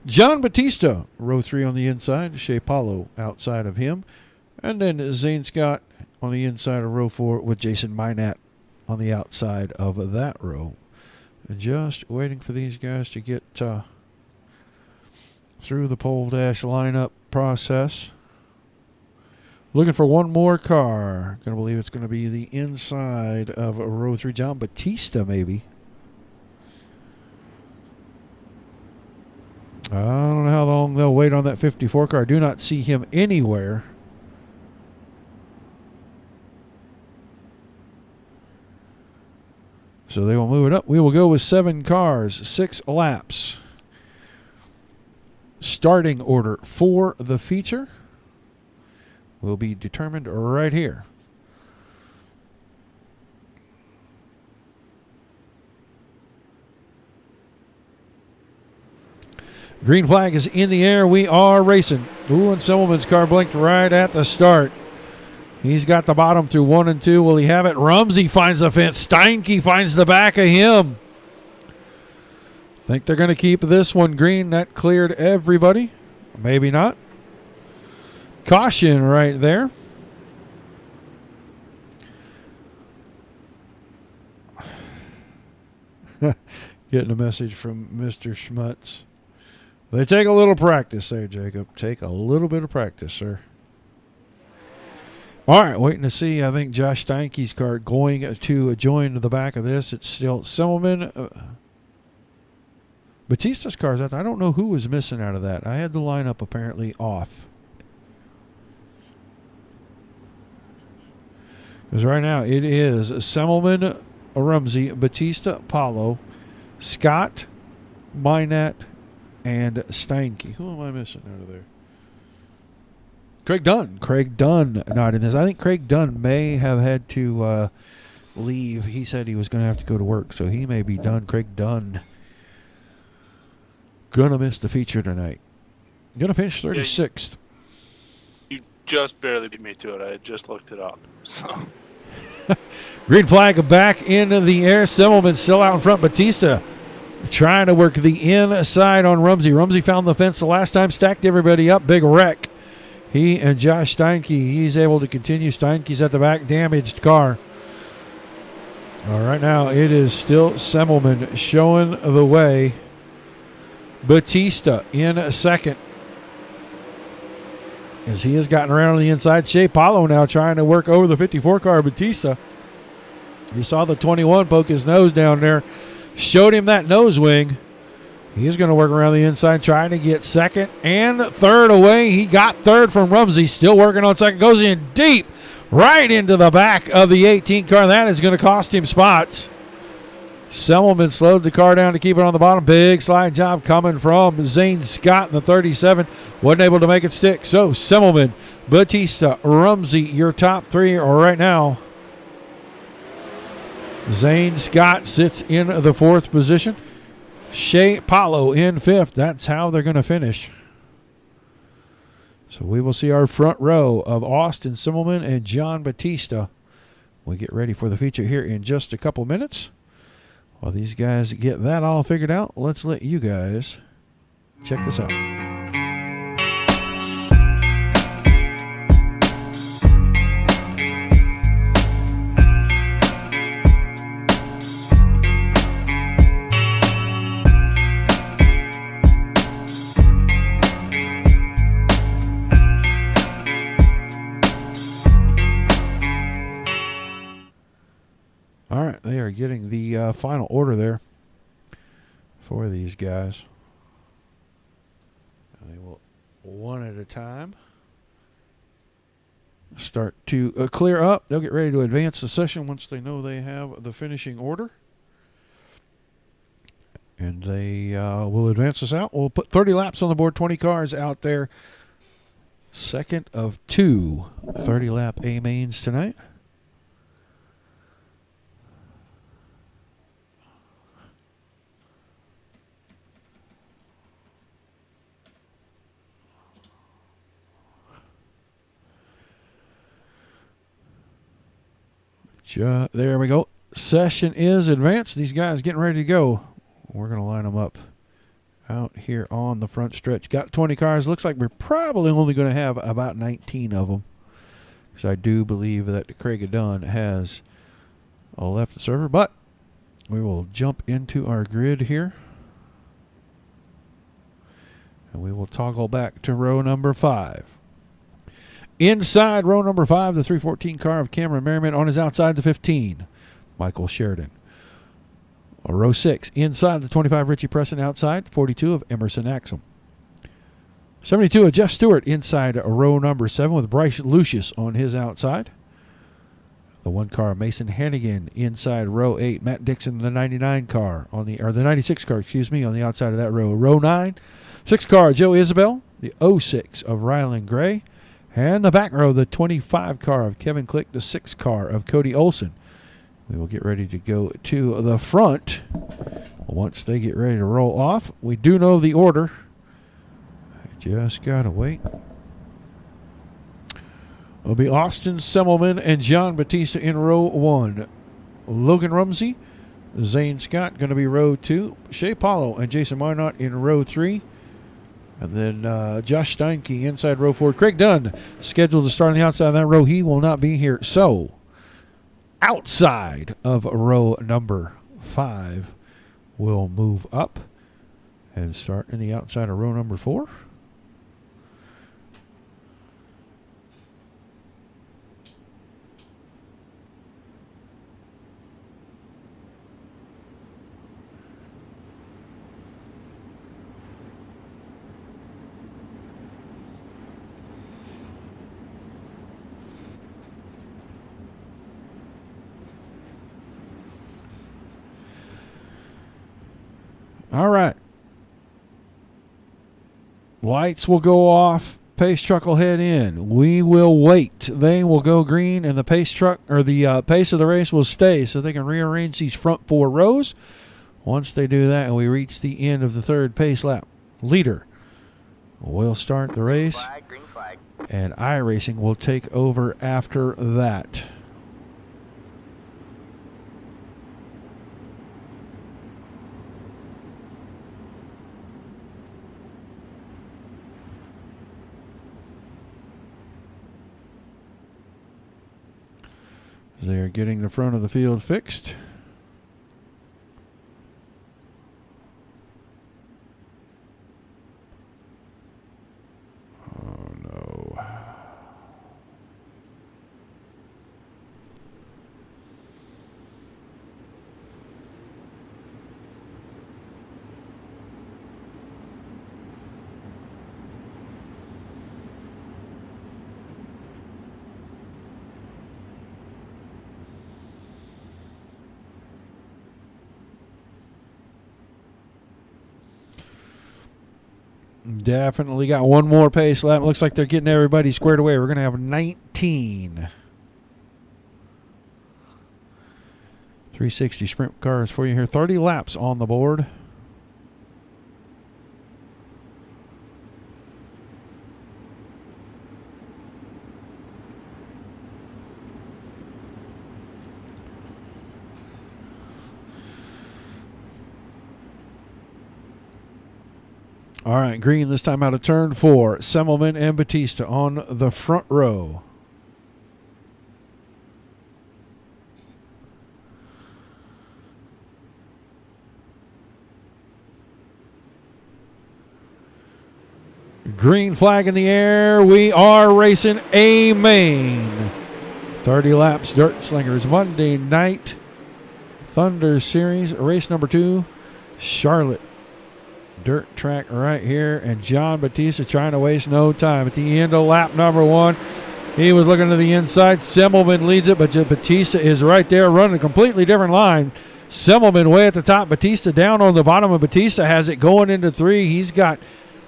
John Batista, row 3 on the inside. Shea Paulo outside of him. And then Zane Scott on the inside of row 4 with Jason Minat on the outside of that row. And just waiting for these guys to get through the pole dash lineup process. Looking for one more car. Going to believe it's going to be the inside of row 3. John Batista, maybe. I don't know how long they'll wait on that 54 car. I do not see him anywhere. So they will move it up. We will go with 7 cars, 6 laps. Starting order for the feature will be determined right here. Green flag is in the air. We are racing. Ooh, and Semmelman's car blinked right at the start. He's got the bottom through 1 and 2. Will he have it? Rumsey finds the fence. Steinke finds the back of him. Think they're going to keep this one green. That cleared everybody. Maybe not. Caution right there. Getting a message from Mr. Schmutz. They take a little practice there, Jacob. Take a little bit of practice, sir. All right, waiting to see. I think Josh Steinke's car going to join the back of this. It's still Semmelman. Batista's car's out there. I don't know who was missing out of that. I had the lineup apparently off. Because right now it is Semmelman, Rumsey, Batista, Paulo, Scott, Minat, and Steinke. Who am I missing out of there? Craig Dunn. Craig Dunn not in this. I think Craig Dunn may have had to leave. He said he was going to have to go to work, so he may be done. Craig Dunn. Gonna miss the feature tonight. Gonna finish 36th. You just barely beat me to it. I had just looked it up. So. Green flag back into the air. Semmelman still out in front. Batista trying to work the inside on Rumsey. Rumsey found the fence the last time, stacked everybody up. Big wreck. He and Josh Steinke, he's able to continue. Steinke's at the back, damaged car. All right, now it is still Semmelman showing the way. Batista in second, as he has gotten around on the inside. Shea Paulo now trying to work over the 54 car. Batista, you saw the 21 poke his nose down there, showed him that nose wing. He's going to work around the inside trying to get second and third away. He got third from Rumsey, still working on second. Goes in deep right into the back of the 18 car. That is going to cost him spots. Semmelman slowed the car down to keep it on the bottom. Big slide job coming from Zane Scott in the 37. Wasn't able to make it stick. So Semmelman, Batista, Rumsey, your top three are right now. Zane Scott sits in the fourth position. Shea Paulo in fifth. That's how they're going to finish. So we will see our front row of Austin Semmelman and John Batista. We get ready for the feature here in just a couple minutes. While these guys get that all figured out, let's let you guys check this out. All right, they are getting the final order there for these guys. They will, one at a time, start to clear up. They'll get ready to advance the session once they know they have the finishing order. And they will advance us out. We'll put 30 laps on the board, 20 cars out there. Second of two 30-lap A-mains tonight. There we go. Session is advanced. These guys getting ready to go. We're going to line them up out here on the front stretch. Got 20 cars. Looks like we're probably only going to have about 19 of them, because I do believe that Craig Dunn has left the server. But we will jump into our grid here, and we will toggle back to row number 5. Inside row number 5, the 314 car of Cameron Merriman. On his outside, the 15, Michael Sheridan. Row 6, inside the 25, Richie Preston. Outside, 42 of Emerson Axum. 72 of Jeff Stewart inside row number 7 with Bryce Lucius on his outside. The 1 car, Mason Hannigan inside row 8. Matt Dixon, the 99 car on the 96 car, on the outside of that row. Row 9, 6 car, Joe Isabel. The 06 of Rylan Gray. And the back row, the 25 car of Kevin Click, the 6 car of Cody Olson. We will get ready to go to the front once they get ready to roll off. We do know the order. I just got to wait. It'll be Austin Semmelman and John Batista in row 1. Logan Rumsey, Zane Scott going to be row 2. Shea Paulo and Jason Minot in row 3. And then Josh Steinke inside row 4. Craig Dunn scheduled to start on the outside of that row. He will not be here. So, outside of row number 5 will move up and start in the outside of row number 4. All right. Lights will go off. Pace truck will head in. We will wait. They will go green, and the pace truck, or the pace of the race, will stay so they can rearrange these front 4 rows. Once they do that, and we reach the end of the 3rd pace lap, leader will start the race, Green flag. and iRacing will take over after that. They are getting the front of the field fixed. Definitely got one more pace lap. Looks like they're getting everybody squared away. We're going to have 19 360 sprint cars for you here. 30 laps on the board. All right, green this time out of turn 4. Semmelman and Batista on the front row. Green flag in the air. We are racing a main. 30 laps, Dirt Slingers Monday night Thunder Series, race number 2, Charlotte dirt track right here, and John Batista trying to waste no time. At the end of lap number 1, he was looking to the inside. Semmelman leads it, but Batista is right there running a completely different line. Semmelman way at the top, Batista down on the bottom, and Batista has it going into 3. He's got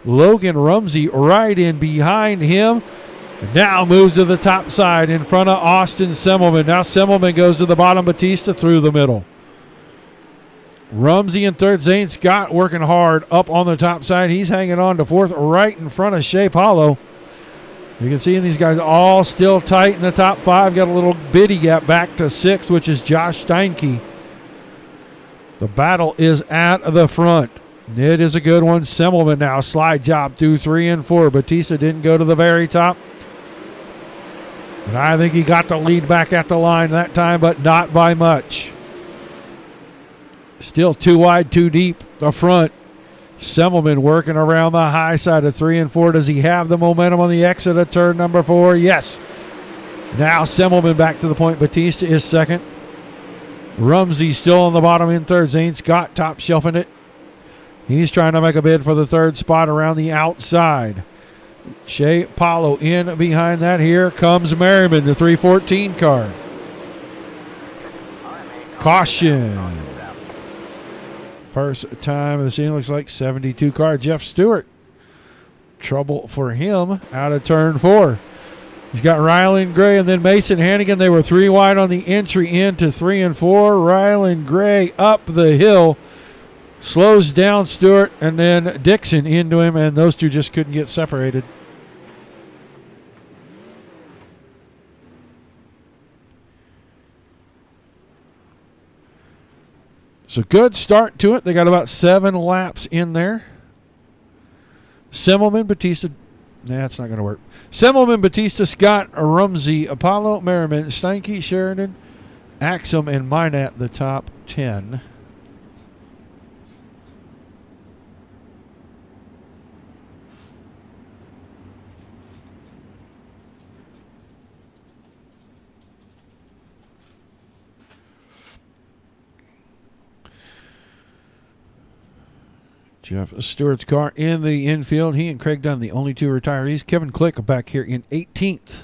Logan Rumsey right in behind him. Now moves to the top side in front of Austin Semmelman. Now Semmelman goes to the bottom, Batista through the middle. Rumsey in third, Zane Scott working hard up on the top side. He's hanging on to fourth right in front of Shea Paulo. You can see these guys all still tight in the top 5. Got a little bitty gap back to 6th, which is Josh Steinke. The battle is at the front. It is a good one. Semmelman now slide job through 3 and 4. Batista didn't go to the very top. And I think he got the lead back at the line that time, but not by much. Still too wide, too deep. The front. Semmelman working around the high side of 3 and 4. Does he have the momentum on the exit of turn number 4? Yes. Now Semmelman back to the point. Batista is second. Rumsey still on the bottom in third. Zane Scott top shelving it. He's trying to make a bid for the third spot around the outside. Shea Paulo in behind that. Here comes Merriman, the 314 car. Caution. First time of the season, looks like 72 car. Jeff Stewart. Trouble for him out of turn 4. He's got Rylan Gray and then Mason Hannigan. They were 3 wide on the entry into 3 and 4. Rylan Gray up the hill. Slows down Stewart and then Dixon into him, and those two just couldn't get separated. So good start to it. They got about 7 laps in there. Semmelman, Batista. Nah, it's not going to work. Semmelman, Batista, Scott, Rumsey, Apollo, Merriman, Steinke, Sheridan, Axum, and Minat, the top 10. Jeff Stewart's car in the infield. He and Craig Dunn, the only 2 retirees. Kevin Click back here in 18th.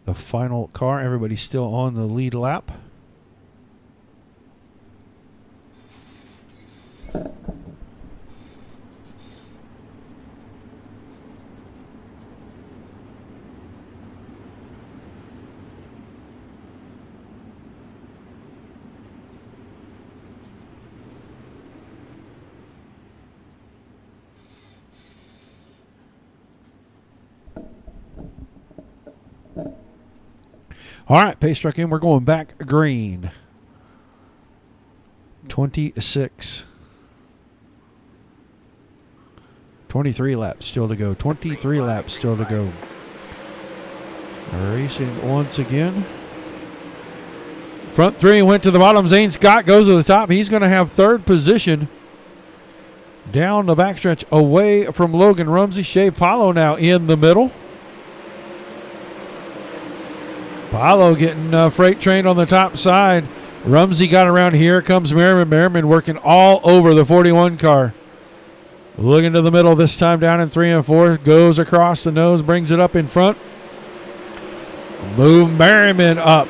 The final car. Everybody's still on the lead lap. All right, pace truck in. We're going back green. 26. 23 laps still to go. 23 laps still to go. Racing once again. Front 3 went to the bottom. Zane Scott goes to the top. He's going to have 3rd position. Down the backstretch away from Logan Rumsey. Shea Paulo now in the middle. Paulo getting freight trained on the top side. Rumsey got around. Here comes Merriman. Merriman working all over the 41 car. Looking to the middle this time down in 3 and 4. Goes across the nose. Brings it up in front. Move Merriman up.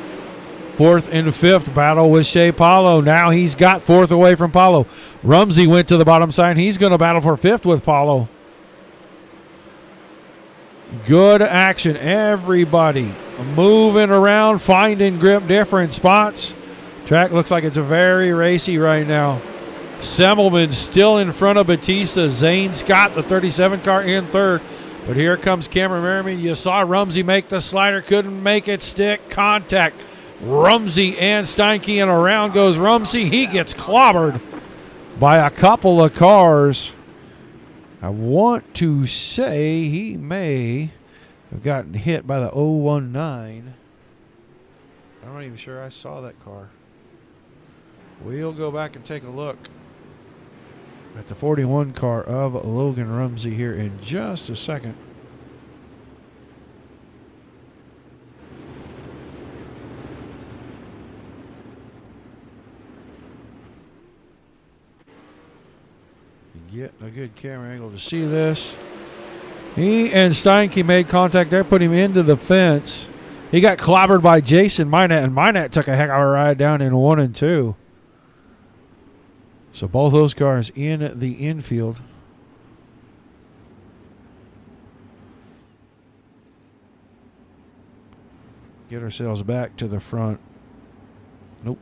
4th and 5th. Battle with Shea Paulo. Now he's got 4th away from Paulo. Rumsey went to the bottom side. He's going to battle for 5th with Paulo. Good action. Everybody moving around, finding grip, different spots. Track looks like it's very racy right now. Semmelman still in front of Batista. Zane Scott, the 37 car, in third. But here comes Cameron Merriman. You saw Rumsey make the slider. Couldn't make it stick. Contact. Rumsey and Steinke, and around goes Rumsey. He gets clobbered by a couple of cars. I want to say he may have gotten hit by the 019. I'm not even sure I saw that car. We'll go back and take a look at the 41 car of Logan Rumsey here in just a second. Get a good camera angle to see this. He and Steinke made contact there, put him into the fence. He got clobbered by Jason Minat, and Minat took a heck of a ride down in 1 and 2. So both those cars in the infield. Get ourselves back to the front. Nope.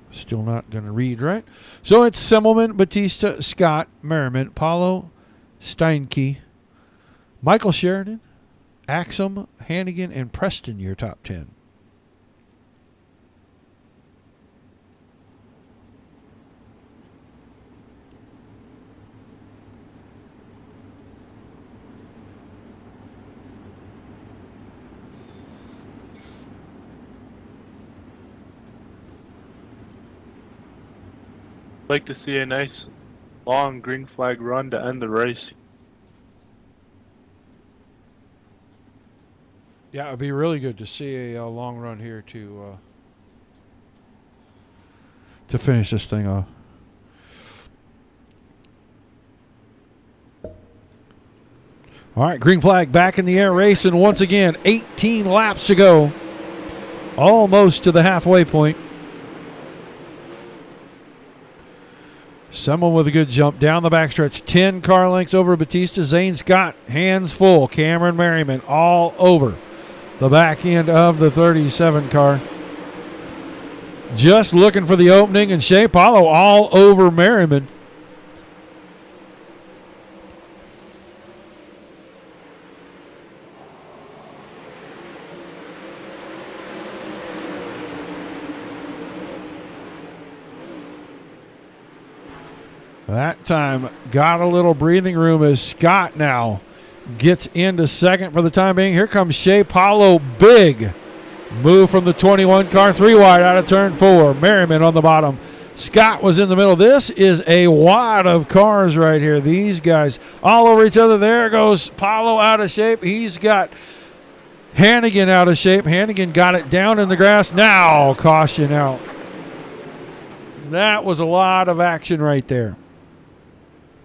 Still not going to read right. So it's Semmelman, Batista, Scott, Merriman, Paulo, Steinke, Michael Sheridan, Axum, Hannigan, and Preston, your top 10. Like to see a nice long green flag run to end the race. Yeah, it would be really good to see a long run here to finish this thing off. All right, green flag back in the air, racing once again. 18 laps to go. Almost to the halfway point. Someone with a good jump down the backstretch. 10 car lengths over Batista. Zane Scott, hands full. Cameron Merriman all over the back end of the 37 car. Just looking for the opening, and Shea Paulo all over Merriman. That time got a little breathing room as Scott now gets into second for the time being. Here comes Shea Paulo. Big move from the 21 car. 3 wide out of turn 4. Merriman on the bottom. Scott was in the middle. This is a wad of cars right here. These guys all over each other. There goes Paulo out of shape. He's got Hannigan out of shape. Hannigan got it down in the grass. Now caution out. That was a lot of action right there.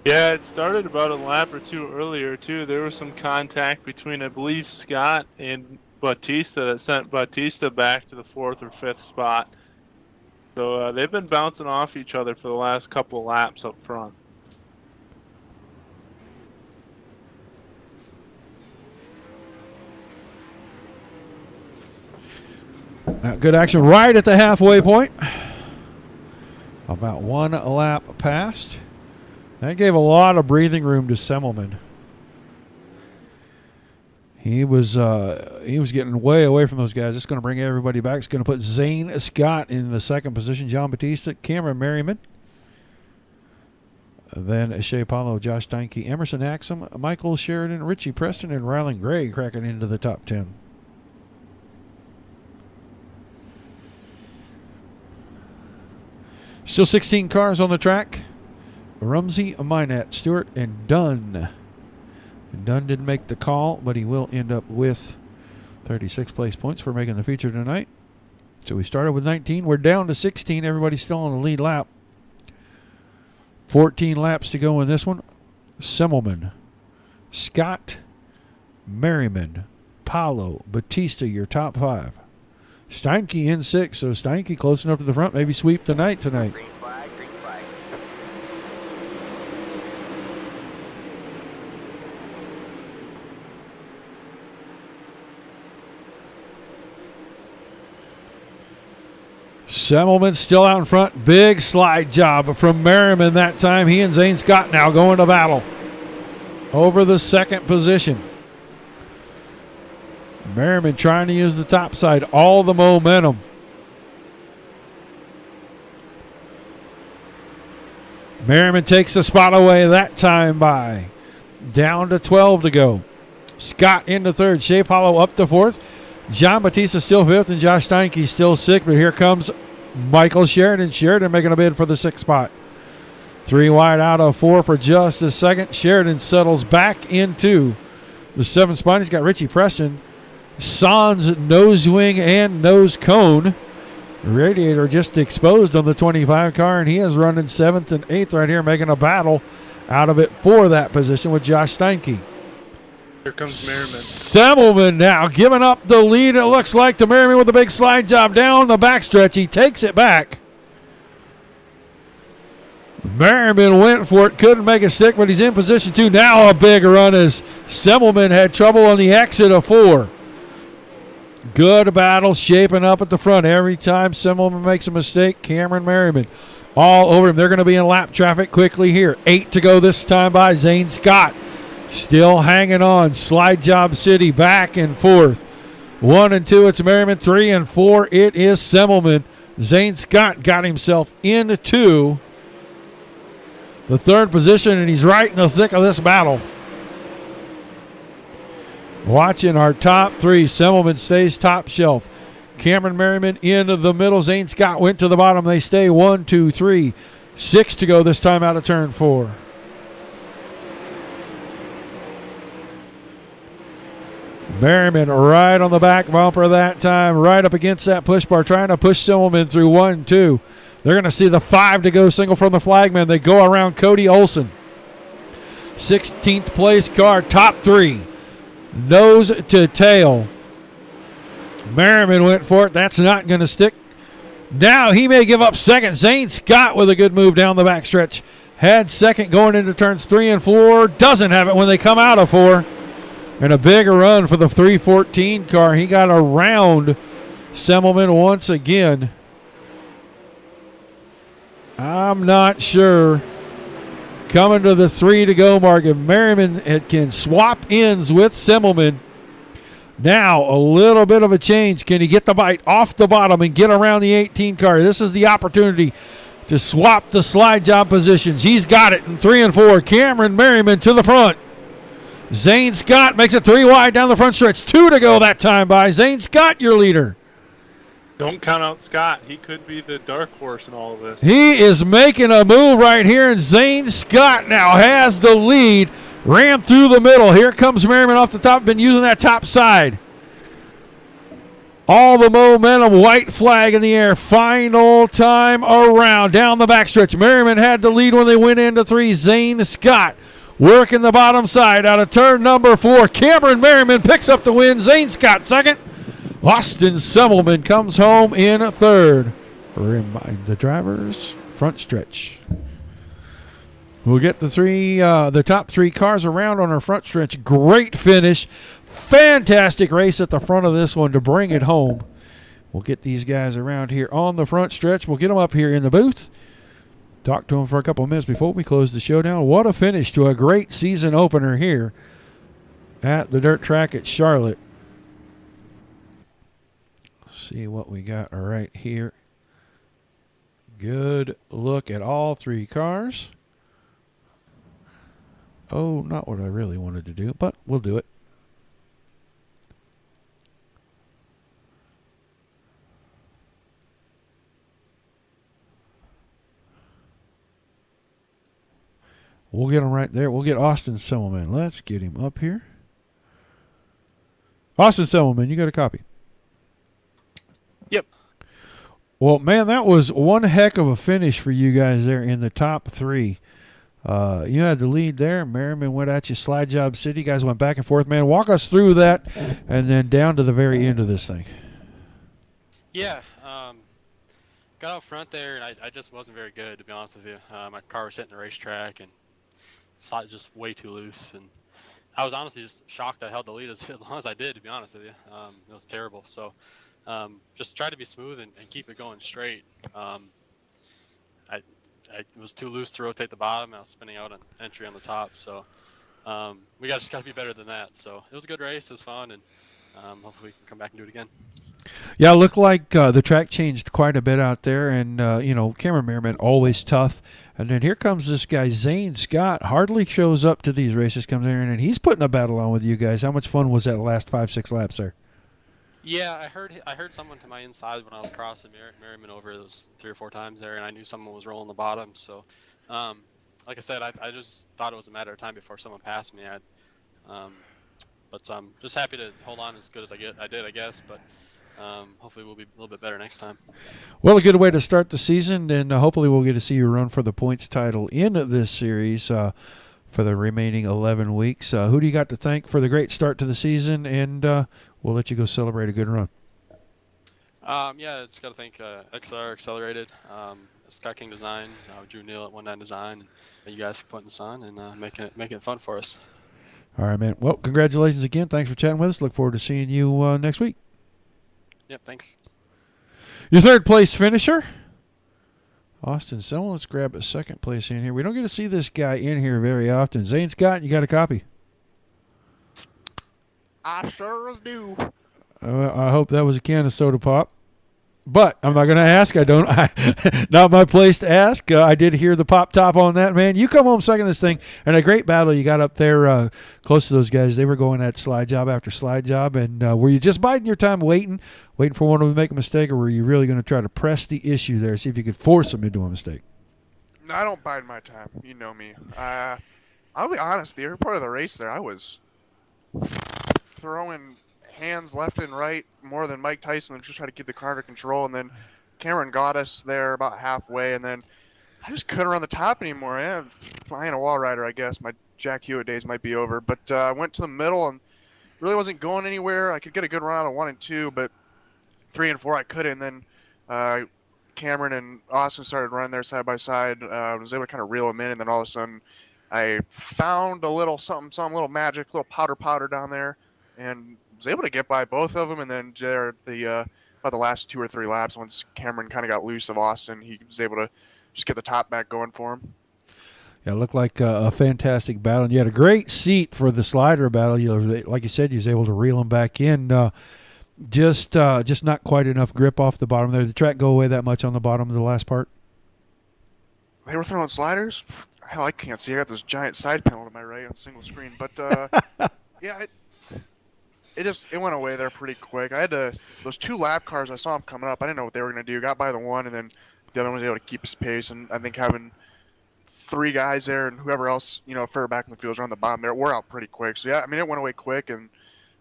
Yeah, it started about a lap or two earlier, too. There was some contact between, I believe, Scott and Batista that sent Batista back to the 4th or 5th spot. So they've been bouncing off each other for the last couple of laps up front. Good action right at the halfway point. About 1 lap past. That gave a lot of breathing room to Semmelman. He was getting way away from those guys. It's going to bring everybody back. It's going to put Zane Scott in the second position. John Batista, Cameron Merriman. Then Shea Paulo, Josh Steinke, Emerson Axum, Michael Sheridan, Richie Preston, and Rylan Gray cracking into the top 10. Still 16 cars on the track. Rumsey, Minat, Stewart, and Dunn. And Dunn didn't make the call, but he will end up with 36 place points for making the feature tonight. So we started with 19. We're down to 16. Everybody's still on the lead lap. 14 laps to go in this one. Semmelman, Scott, Merriman, Paulo, Batista, your top 5. Steinke in 6, so Steinke close enough to the front. Maybe sweep the night tonight. Green flag, green flag. Semmelman still out in front. Big slide job from Merriman that time. He and Zane Scott now going to battle over the second position. Merriman trying to use the top side, all the momentum. Merriman takes the spot away that time by down to 12 to go. Scott into third. Shea Paulo up to fourth. John Batista still fifth, and Josh Steinke still sixth. But here comes Michael Sheridan. Sheridan making a bid for the sixth spot. 3 wide out of 4 for just a second. Sheridan settles back into the 7th spot. He's got Richie Preston, Sans nose wing and nose cone. Radiator just exposed on the 25 car, and he is running 7th and 8th right here, making a battle out of it for that position with Josh Steinke. Here comes Merriman. Semmelman now giving up the lead, it looks like, to Merriman with a big slide job down the backstretch. He takes it back. Merriman went for it, couldn't make it stick, but he's in position 2. Now a big run as Semmelman had trouble on the exit of 4. Good battle shaping up at the front. Every time Semmelman makes a mistake, Cameron Merriman all over him. They're going to be in lap traffic quickly here. 8 to go this time by Zane Scott. Still hanging on. Slide job city back and forth. 1 and 2, it's Merriman. 3 and 4, it is Semmelman. Zane Scott got himself into the 3rd position, and he's right in the thick of this battle. Watching our top 3. Semmelman stays top shelf. Cameron Merriman into the middle. Zane Scott went to the bottom. They stay 1, 2, 3. 6 to go this time out of turn 4. Merriman right on the back bumper that time, right up against that push bar, trying to push Semmelman through 1, 2. They're going to see the 5 to go single from the flagman. They go around Cody Olson. 16th place car, top 3. Nose to tail. Merriman went for it. That's not going to stick. Now he may give up second. Zane Scott with a good move down the backstretch. Had second going into turns 3 and 4. Doesn't have it when they come out of 4. And a big run for the 314 car. He got around Semmelman once again. I'm not sure. Coming to the 3 to go mark. If Merriman can swap ends with Semmelman. Now a little bit of a change. Can he get the bite off the bottom and get around the 18 car? This is the opportunity to swap the slide job positions. He's got it in 3 and 4. Cameron Merriman to the front. Zane Scott makes it 3 wide down the front stretch. 2 to go that time by Zane Scott, your leader. Don't count out Scott. He could be the dark horse in all of this. He is making a move right here, and Zane Scott now has the lead. Ran through the middle. Here comes Merriman off the top. Been using that top side. All the momentum. White flag in the air. Final time around. Down the backstretch. Merriman had the lead when they went into 3. Zane Scott working the bottom side out of turn number 4. Cameron Merriman picks up the win. Zane Scott second. Austin Semmelman comes home in 3rd. Remind the drivers, front stretch. We'll get the top 3 cars around on our front stretch. Great finish. Fantastic race at the front of this one to bring it home. We'll get these guys around here on the front stretch. We'll get them up here in the booth. Talk to them for a couple of minutes before we close the show down. What a finish to a great season opener here at the dirt track at Charlotte. See what we got right here. Good look at all 3 cars. Oh, not what I really wanted to do, but we'll do it. We'll get him right there. We'll get Austin Semmelman. Let's get him up here. Austin Semmelman, you got a copy? Yep. Well, man, that was one heck of a finish for you guys there in the top 3. You had the lead there. Merriman went at you, slide job city. You guys went back and forth, man. Walk us through that and then down to the very end of this thing. Yeah, got out front there, and I just wasn't very good, to be honest with you. My car was hitting the racetrack, and slot just way too loose. And I was honestly just shocked I held the lead as long as I did, to be honest with you. It was terrible. So just try to be smooth and keep it going straight. I was too loose to rotate the bottom, and I was spinning out on entry on the top. So we just got to be better than that. So it was a good race. It was fun, and hopefully we can come back and do it again. Yeah, it looked like the track changed quite a bit out there, and, Cameron Merriman, always tough. And then here comes this guy, Zane Scott, hardly shows up to these races, comes in, and he's putting a battle on with you guys. How much fun was that last 5-6 laps there? Yeah, I heard someone to my inside when I was crossing Merriman over those 3 or 4 times there, and I knew someone was rolling the bottom. So, like I said, I just thought it was a matter of time before someone passed me. But I'm just happy to hold on as good as I did, I guess. But hopefully we'll be a little bit better next time. Well, a good way to start the season, and hopefully we'll get to see you run for the points title in this series for the remaining 11 weeks. Who do you got to thank for the great start to the season, and we'll let you go celebrate a good run. Yeah, it's got to thank XR Accelerated, Scott King Design, Drew Neal at 19 Design, and you guys for putting this on and making it fun for us. All right, man. Well, congratulations again. Thanks for chatting with us. Look forward to seeing you next week. Yep, thanks. Your third place finisher, Austin Sell. Let's grab a second place in here. We don't get to see this guy in here very often. Zane Scott, you got a copy? I sure do. I hope that was a can of soda pop. But I'm not going to ask. Not my place to ask. I did hear the pop top on that, man. You come home second this thing, and a great battle you got up there close to those guys. They were going at slide job after slide job. And were you just biding your time waiting for one of them to make a mistake, or were you really going to try to press the issue there, see if you could force them into a mistake? No, I don't bide my time. You know me. I'll be honest, the early part of the race there, I was throwing hands left and right more than Mike Tyson and just try to keep the car under control. And then Cameron got us there about halfway, and then I just couldn't run the top anymore. I ain't a wall rider, I guess. My Jack Hewitt days might be over. But I went to the middle and really wasn't going anywhere. I could get a good run out of 1 and 2, but 3 and 4 I couldn't. And then Cameron and Austin started running there side by side. I was able to kind of reel them in, and then all of a sudden I found a little something, little magic, little powder down there, and was able to get by both of them. And then about the last 2 or 3 laps, once Cameron kind of got loose of Austin, he was able to just get the top back going for him. Yeah, it looked like a fantastic battle. And you had a great seat for the slider battle. Like you said, you was able to reel them back in. Just not quite enough grip off the bottom there. Did the track go away that much on the bottom of the last part? They were throwing sliders? Hell, I can't see. I got this giant side panel to my right on single screen. But, yeah, it went away there pretty quick. I had those 2 lap cars, I saw them coming up. I didn't know what they were going to do. Got by the one, and then the other one was able to keep his pace. And I think having 3 guys there and whoever else, further back in the field around the bottom there, we're out pretty quick. So, yeah, I mean, it went away quick. And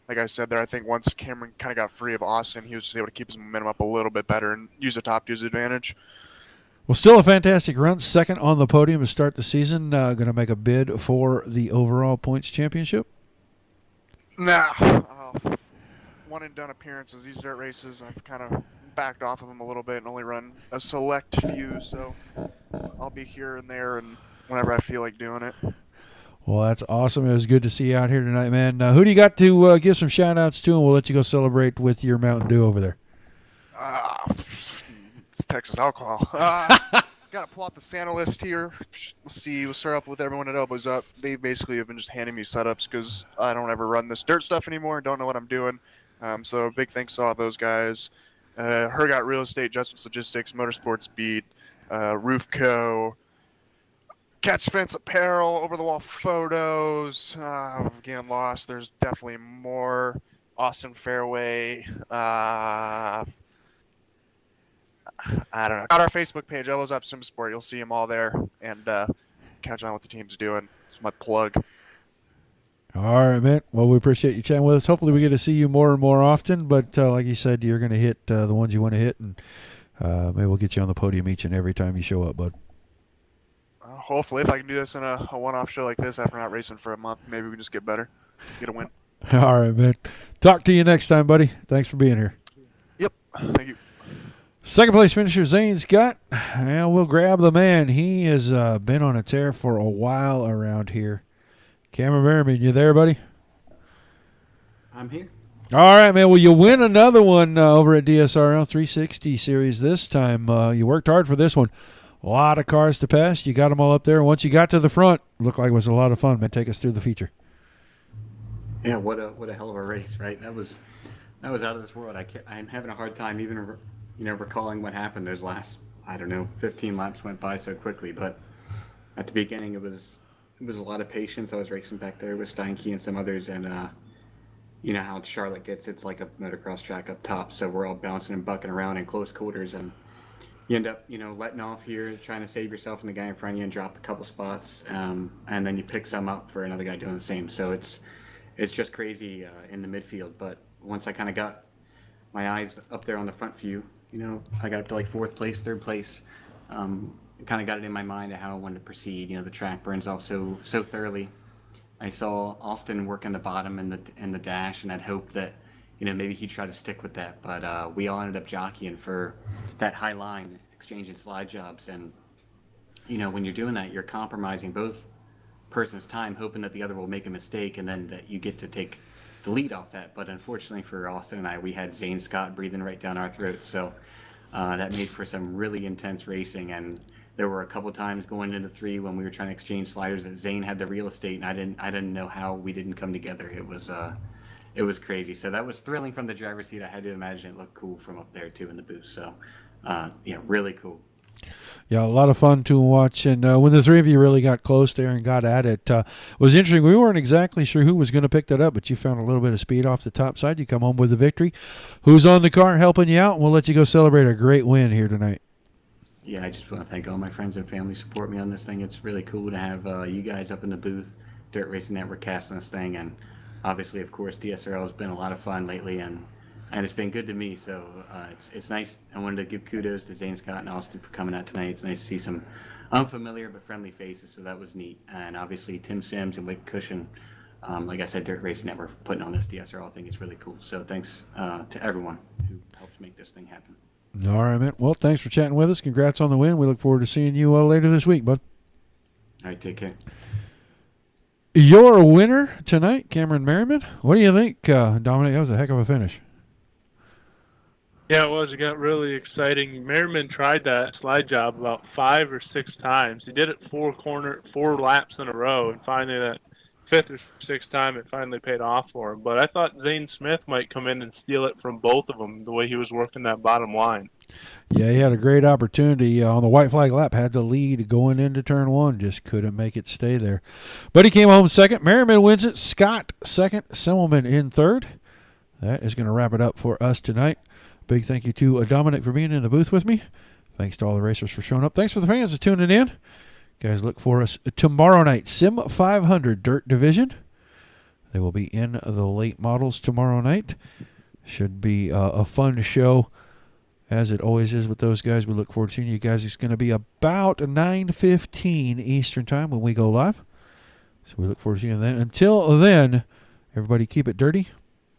like I said there, I think once Cameron kind of got free of Austin, he was just able to keep his momentum up a little bit better and use the top to his advantage. Well, still a fantastic run. Second on the podium to start the season. Going to make a bid for the overall points championship? Nah. 1 and done appearances. These dirt races, I've kind of backed off of them a little bit and only run a select few. So I'll be here and there and whenever I feel like doing it. Well, that's awesome. It was good to see you out here tonight, man. Who do you got to give some shout-outs to, and we'll let you go celebrate with your Mountain Dew over there? It's Texas alcohol. Got to pull out the Santa list here. Let's see. We'll start up with everyone at elbows up. They basically have been just handing me setups because I don't ever run this dirt stuff anymore. Don't know what I'm doing. So big thanks to all those guys. Hergot Real Estate, Justice Logistics, Motorsports Beat, Roofco, Catch Fence Apparel, Over the Wall Photos. I'm getting lost. There's definitely more. Austin Fairway. I don't know. Got our Facebook page, Elbows Up Sim Sport. You'll see them all there and catch on what the team's doing. It's my plug. All right, man. Well, we appreciate you chatting with us. Hopefully we get to see you more and more often. But like you said, you're going to hit the ones you want to hit, and maybe we'll get you on the podium each and every time you show up, bud. Hopefully, if I can do this in a one-off show like this after not racing for a month, maybe we can just get better, get a win. All right, man. Talk to you next time, buddy. Thanks for being here. Yep. Thank you. Second place finisher, Zane Scott. And we'll grab the man. He has been on a tear for a while around here. Cameron Merriman, you there, buddy? I'm here. All right, man. Well, you win another one over at DSRL 360 Series this time. You worked hard for this one. A lot of cars to pass. You got them all up there. Once you got to the front, looked like it was a lot of fun. Man, take us through the feature. Yeah, what a hell of a race, right? That was out of this world. I'm having a hard time even recalling what happened. Those last 15 laps went by so quickly. But at the beginning, it was a lot of patience. I was racing back there with Steinke and some others, and you know how Charlotte gets. It's like a motocross track up top, so we're all bouncing and bucking around in close quarters, and you end up, letting off here, trying to save yourself and the guy in front of you and drop a couple spots, and then you pick some up for another guy doing the same. So it's just crazy in the midfield. But once I kind of got my eyes up there on the front view, I got up to like fourth place, third place. Kind of got it in my mind of how I wanted to proceed. The track burns off so thoroughly. I saw Austin work in the bottom and the dash, and I'd hoped that maybe he'd try to stick with that, but we all ended up jockeying for that high line, exchanging slide jobs, and when you're doing that, you're compromising both person's time, hoping that the other will make a mistake, and then that you get to take the lead off that. But unfortunately for Austin and I, we had Zane Scott breathing right down our throats, so that made for some really intense racing. And there were a couple times going into 3 when we were trying to exchange sliders that Zane had the real estate, and I didn't know how we didn't come together. It was crazy. So that was thrilling from the driver's seat. I had to imagine it looked cool from up there too in the booth. So, really cool. Yeah, a lot of fun to watch. And when the three of you really got close there and got at it, was interesting. We weren't exactly sure who was going to pick that up, but you found a little bit of speed off the top side. You come home with a victory. Who's on the car helping you out? And we'll let you go celebrate a great win here tonight. Yeah, I just want to thank all my friends and family who support me on this thing. It's really cool to have you guys up in the booth, Dirt Racing Network casting this thing, and obviously, of course, DSRL has been a lot of fun lately, and it's been good to me. So it's nice. I wanted to give kudos to Zane Scott and Austin for coming out tonight. It's nice to see some unfamiliar but friendly faces, so that was neat. And obviously, Tim Sims and Wick Cushion, like I said, Dirt Racing Network, for putting on this DSRL thing is really cool. So thanks to everyone who helped make this thing happen. All right, man. Well, thanks for chatting with us. Congrats on the win. We look forward to seeing you later this week, bud. All right, take care. Your winner tonight, Cameron Merriman. What do you think, Dominic? That was a heck of a finish. Yeah, it was. It got really exciting. Merriman tried that slide job about 5 or 6 times. He did it 4 laps in a row, and finally that 5th or 6th time it finally paid off for him. But I thought Zane Smith might come in and steal it from both of them the way he was working that bottom line. Yeah, he had a great opportunity on the white flag lap. Had the lead going into turn 1. Just couldn't make it stay there. But he came home second. Merriman wins it. Scott second. Semmelman in third. That is going to wrap it up for us tonight. Big thank you to Dominic for being in the booth with me. Thanks to all the racers for showing up. Thanks for the fans for tuning in. Guys, look for us tomorrow night. Sim 500 Dirt Division. They will be in the late models tomorrow night. Should be a fun show, as it always is with those guys. We look forward to seeing you guys. It's going to be about 9:15 Eastern time when we go live. So we look forward to seeing you then. Until then, everybody keep it dirty.